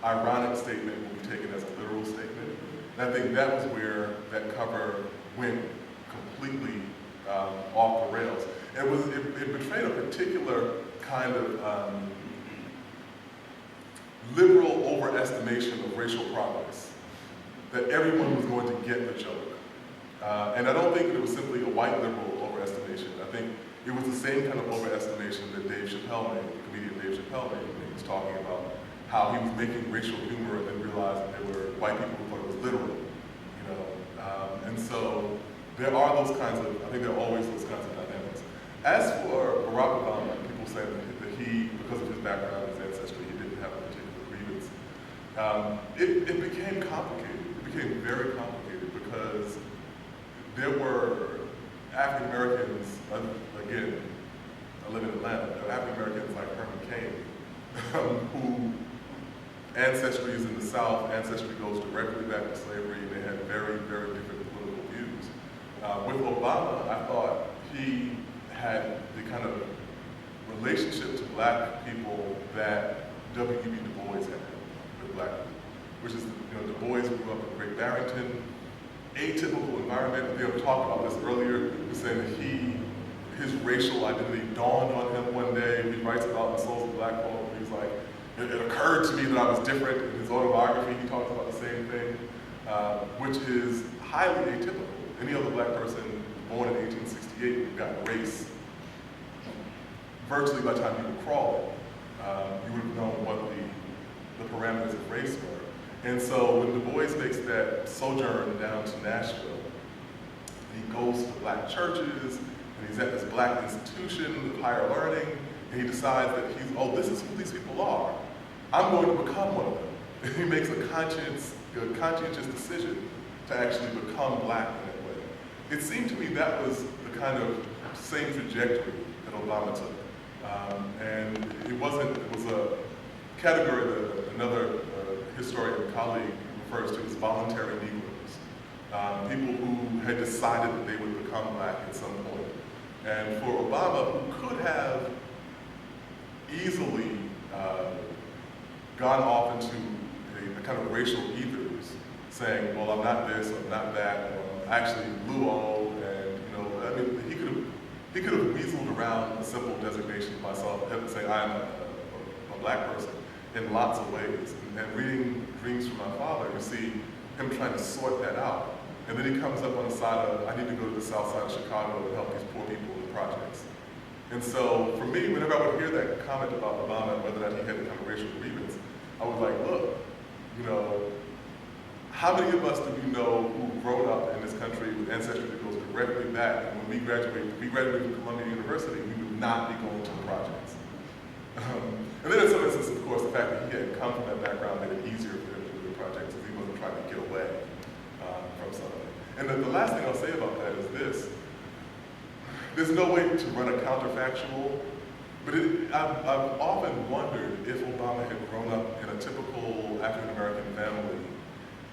ironic statement will be taken as a literal statement. And I think that was where that cover went completely off the rails. It betrayed a particular kind of liberal overestimation of racial progress, that everyone was going to get the joke. And I don't think that it was simply a white liberal overestimation. I think it was the same kind of overestimation that Dave Chappelle made, the comedian Dave Chappelle made, when he was talking about how he was making racial humor and then realized that there were white people who thought it was literal, and so there are those kinds of, I think there are always those kinds of dynamics. As for Barack Obama, people say that he, because of his background, his ancestry, he didn't have a particular grievance. It became complicated. It became very complicated because there were African Americans, again, I live in Atlanta, there were African Americans like Herman Cain, who ancestry is in the South, ancestry goes directly back to slavery, and they had very, very different political views. With Obama, I thought he had the kind of relationship to black people that W.E.B. Du Bois had with black people, which is, Du Bois grew up in Great Barrington, atypical environment. We talked about this earlier. He was saying that his racial identity dawned on him one day. He writes about the Souls of Black folk. He was like, it occurred to me that I was different. In his autobiography, he talks about the same thing, which is highly atypical. Any other black person born in 1868 got race. Virtually by the time you were crawling, you would have known what the parameters of race were. And so when Du Bois makes that sojourn down to Nashville, he goes to black churches, and he's at this black institution of higher learning, and he decides that this is who these people are. I'm going to become one of them. And he makes a conscientious decision to actually become black in that way. It seemed to me that was the kind of same trajectory that Obama took. And it was a category that another historian colleague refers to as voluntary Negroes. People who had decided that they would become black at some point. And for Obama, who could have easily gone off into a kind of racial ethers, saying, well, I'm not this, I'm not that, or I'm actually Luo, and I mean, he could have weaseled around a simple designation of myself and say I'm a black person in lots of ways. And reading Dreams from My Father, you see him trying to sort that out. And then he comes up on the side of, I need to go to the south side of Chicago and help these poor people in the projects. And so for me, whenever I would hear that comment about Obama and whether or not he had a kind of racial grievance, I was like, look, how many of us do we know who've grown up in this country with ancestry that goes directly back, and when we graduated from Columbia University, we would not be going to the projects. And then in some instances, of course, the fact that he had come from that background made it easier for him to do the projects because he wasn't trying to get away from something. And the last thing I'll say about that is this. There's no way to run a counterfactual, but I've often wondered if Obama had grown up in a typical African-American family,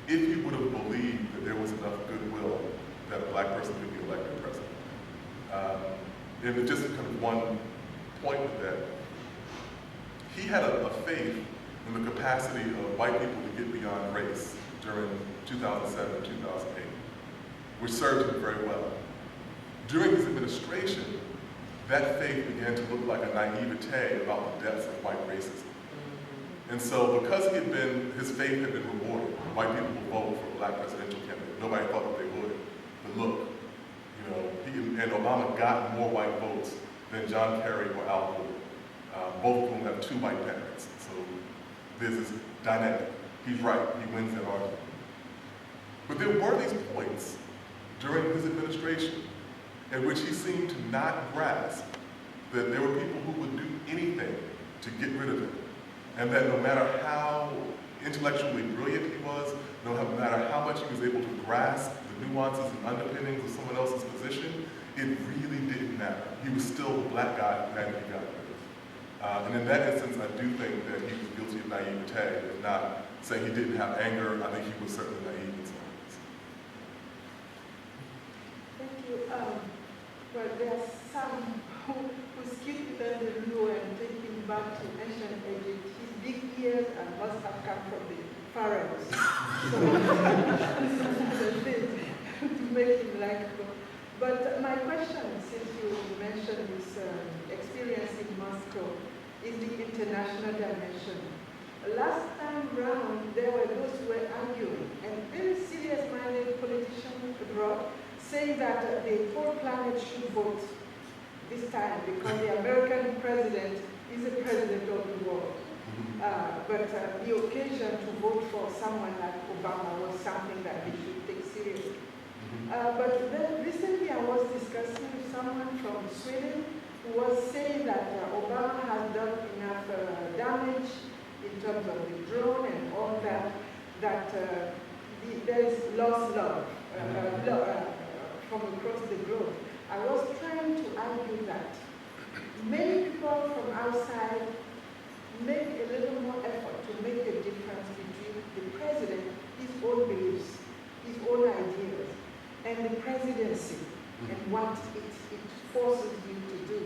if he would have believed that there was enough goodwill that a black person could be elected president. And just kind of one point with that, he had a faith in the capacity of white people to get beyond race during 2007 and 2008, which served him very well. During his administration, that faith began to look like a naivete about the depths of white racism. And so because his faith had been rewarded, white people would vote for a black presidential candidate. Nobody thought that they would. But look, and Obama got more white votes than John Kerry or Al Gore. Both of whom have two white parents. So there's this dynamic. He's right, he wins that argument. But there were these points during his administration in which he seemed to not grasp that there were people who would do anything to get rid of him. And that no matter how intellectually brilliant he was, no matter how much he was able to grasp the nuances and underpinnings of someone else's position, it really didn't matter. He was still the black guy who had to be got rid of. And in that instance, I do think that he was guilty of naivete, if not saying he didn't have anger. I think he was certainly naive in some ways. Thank you. Well, there are some who skip the law and take him back to ancient Egypt. His big ears must have come from the pharaohs. So to make him likable. But my question, since you mentioned this experience in Moscow, is the international dimension. Last time round, there were those who were arguing, and very serious-minded politicians abroad, saying that the whole planet should vote this time because the American president is the president of the world. But the occasion to vote for someone like Obama was something that we should take seriously. But then recently I was discussing with someone from Sweden who was saying that Obama has done enough damage in terms of the drone and all that, that there is lost love from across the globe. I was trying to argue that many people from outside make a little more effort to make a difference between the president, his own beliefs, his own ideas, and the presidency and what it forces you to do.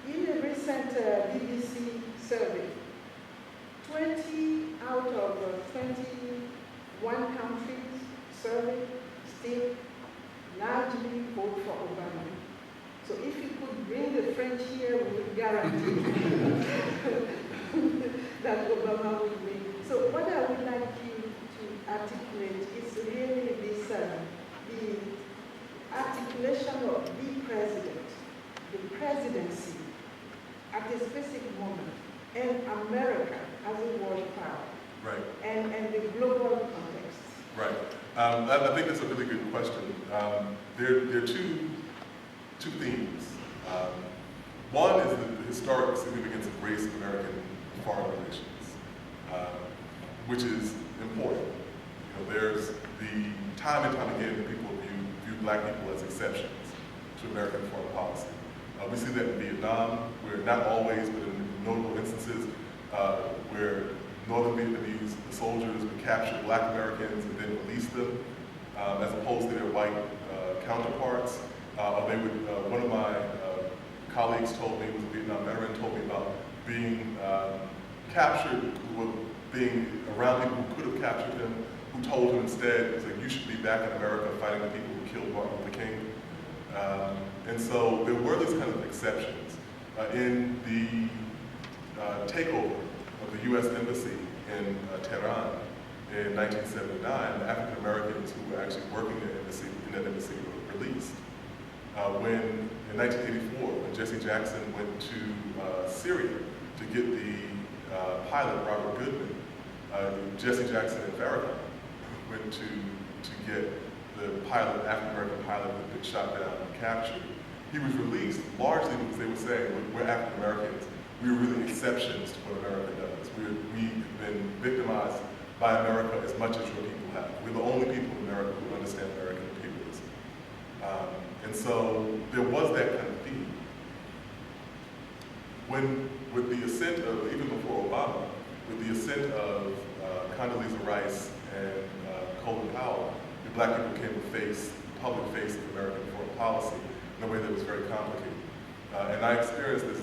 In a recent BBC survey, 20 out of 21 countries surveyed still largely vote for Obama. So if you could bring the French here, we would guarantee that Obama will win. So what I would like you to articulate is really this, the articulation of the president, the presidency at a specific moment, and America as a world power. Right. And the global context. Right. I think that's a really good question. There are two themes. One is the historic significance of race in American foreign relations. which is important. There's the time and time again that people view black people as exceptions to American foreign policy. We see that in Vietnam, where not always, but in notable instances, where Northern Vietnamese soldiers would capture black Americans and then release them, as opposed to their white counterparts. Or they would, one of my colleagues told me, was a Vietnam veteran, told me about being captured, being around people who could have captured him, who told him instead, like, you should be back in America fighting the people who killed Martin Luther King. And so there were these kind of exceptions. In the takeover of the U.S. Embassy in Tehran in 1979, the African Americans who were actually working in that embassy were released. In 1984, when Jesse Jackson went to Syria to get the pilot, Robert Goodman, Jesse Jackson and Farrakhan went to get the pilot, African-American pilot who had been shot down and captured. He was released largely because they were saying, we're African-Americans, we're really exceptions to what America does. We've been victimized by America as much as your people have. We're the only people in America who understand American imperialism. And so there was that kind of theme. With the ascent of, even before Obama, with the ascent of Condoleezza Rice and Colin Powell, the black people came to face the public face of American foreign policy in a way that was very complicated. And I experienced this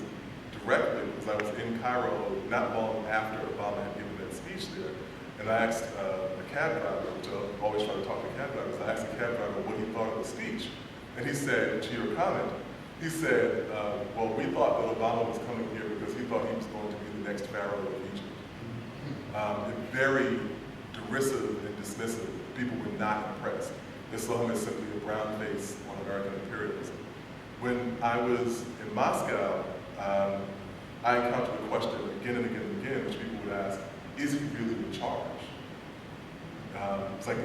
directly because I was in Cairo not long after Obama had given that speech there. And I asked a cab driver, which I always try to talk to cab drivers, I asked the cab driver what he thought of the speech. And he said, to your comment, he said, well, we thought that Obama was coming here because he thought he was going to be the next pharaoh of Egypt. Very derisive and dismissive. People were not impressed. They saw him as simply a brown face on American imperialism. When I was in Moscow, I encountered the question again and again and again, which people would ask, is he really in charge? It's like,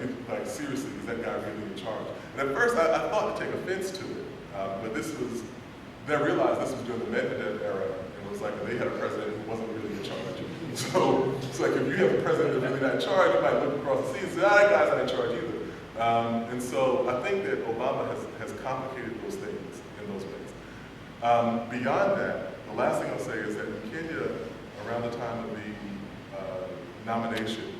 seriously, is that guy really in charge? And at first, I thought to take offense to it, but then I realized this was during the Medvedev era, and it was like they had a president who wasn't really in charge. So it's like if you have a president who's really not in charge, you might look across the sea and say, that guy's not in charge either. And so I think that Obama has complicated those things in those ways. Beyond that, the last thing I'll say is that in Kenya, around the time of the nomination,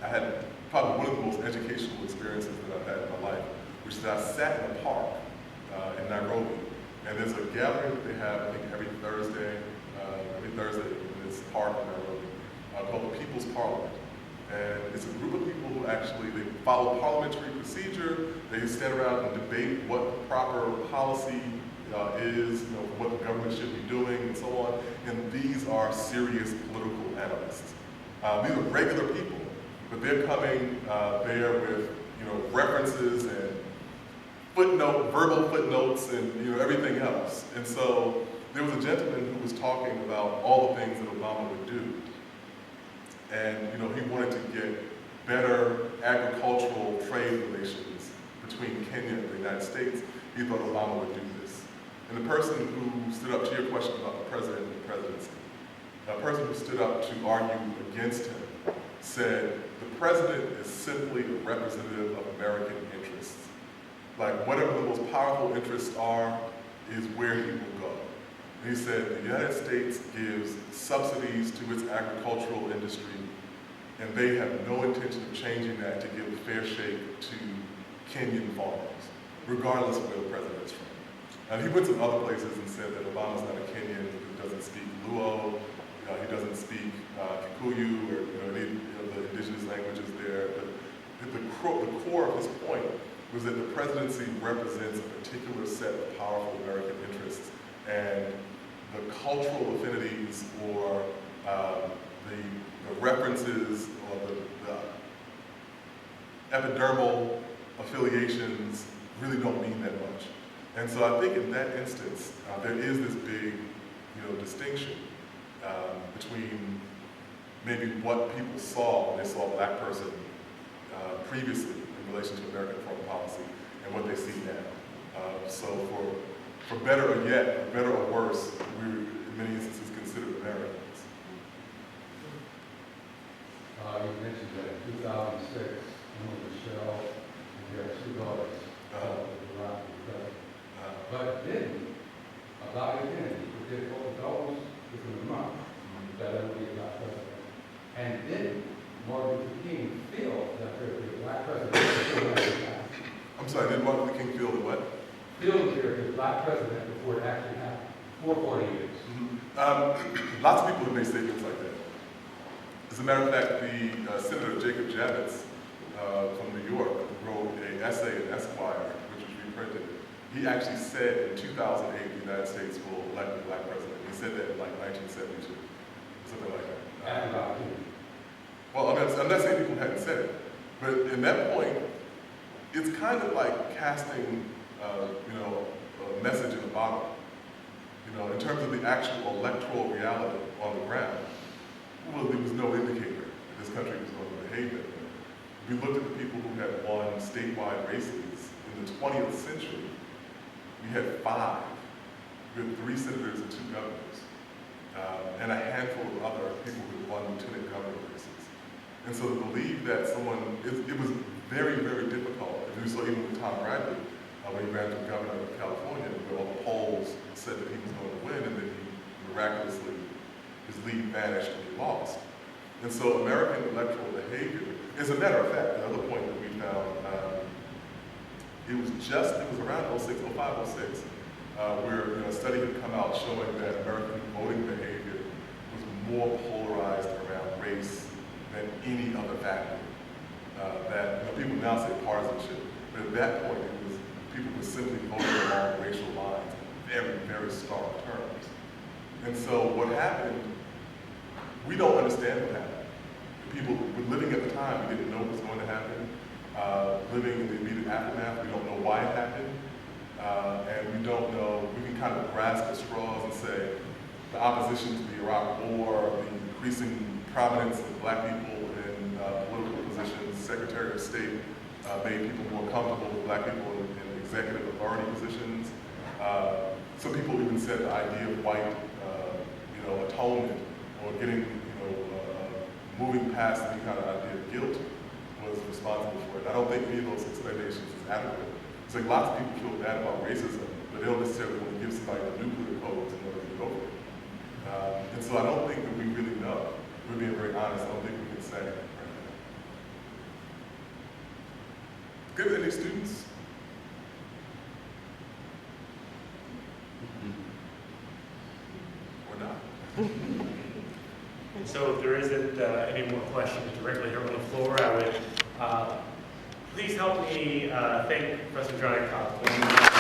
I had probably one of the most educational experiences that I've had in my life, which is that I sat in a park in Nairobi, and there's a gathering that they have, I think, every Thursday in this park in Nairobi, called the People's Parliament. And it's a group of people who actually, they follow parliamentary procedure, they stand around and debate what the proper policy is, what the government should be doing, and so on. And these are serious political analysts. These are regular people, but they're coming there with references and verbal footnotes and everything else. And so there was a gentleman who was talking about all the things that Obama would do. And he wanted to get better agricultural trade relations between Kenya and the United States. He thought Obama would do this. And the person who stood up to your question about the president and the presidency, the person who stood up to argue against him said, the president is simply a representative of American interests. Like, whatever the most powerful interests are is where he will go. And he said, the United States gives subsidies to its agricultural industry, and they have no intention of changing that to give a fair shake to Kenyan farmers, regardless of where the president is from. And he went to other places and said that Obama's not a Kenyan, he doesn't speak Luo, he doesn't speak Kikuyu, or any of the indigenous languages there. But the core of his point was that the presidency represents a particular set of powerful American interests, and the cultural affinities or the references or the epidermal affiliations really don't mean that much. And so I think in that instance, there is this big distinction between maybe what people saw when they saw a black person previously in relation to American foreign policy and what they see now. So for better or yet, better or worse, we're in many instances considered Americans. You mentioned that in 2006, Michelle and their two daughters the Iraq president. But then, about it then, he did all those within a month that it would be a black president. And then Martin Luther King felt that there would be a black president. I'm sorry, did Martin Luther King feel the what? Feel there would be a black president before it actually happened, for 40 years. Lots of people have made statements like that. As a matter of fact, the Senator Jacob Javits from New York wrote an essay in Esquire, which was reprinted. He actually said in 2008 the United States will elect a black president. He said that in like 1972, something like that. Well, I'm not saying people hadn't said it, but in that point, it's kind of like casting, a message in a bottle. In terms of the actual electoral reality on the ground, well, there was no indicator that this country was going to behave that way. We looked at the people who had won statewide races in the 20th century. We had 5. We had 3 senators and 2 governors, and a handful of other people who won lieutenant governor races. And so to believe that it was very, very difficult. And we saw even with Tom Bradley, when he ran for governor of California, where all the polls said that he was going to win, and then he miraculously, his lead vanished and he lost. And so American electoral behavior, as a matter of fact, the other point that we found, it was around 06, 05, 06, where a study had come out showing that American voting behavior was more polarized around race than any other factor. That people now say partisanship, but at that point people were simply voting along racial lines in very, very stark terms. And so what happened, we don't understand what happened. The people who were living at the time, we didn't know what was going to happen. Living in the immediate aftermath, we don't know why it happened. And we don't know, we can kind of grasp at straws and say the opposition to the Iraq War, the increasing prominence of black people in political positions, Secretary of State made people more comfortable with black people in executive authority positions. Some people even said the idea of white, atonement or getting, moving past any kind of idea of guilt was responsible for it. I don't think any of those explanations is adequate. It's like lots of people feel bad about racism, but they don't necessarily want to give somebody the nuclear codes in order to get over it. And so I don't think that we really know. We're being very honest. I don't think we can say right now. Good, any students? Or not? And so if there isn't any more questions directly here on the floor, I would please help me thank Professor Jelani Cobb.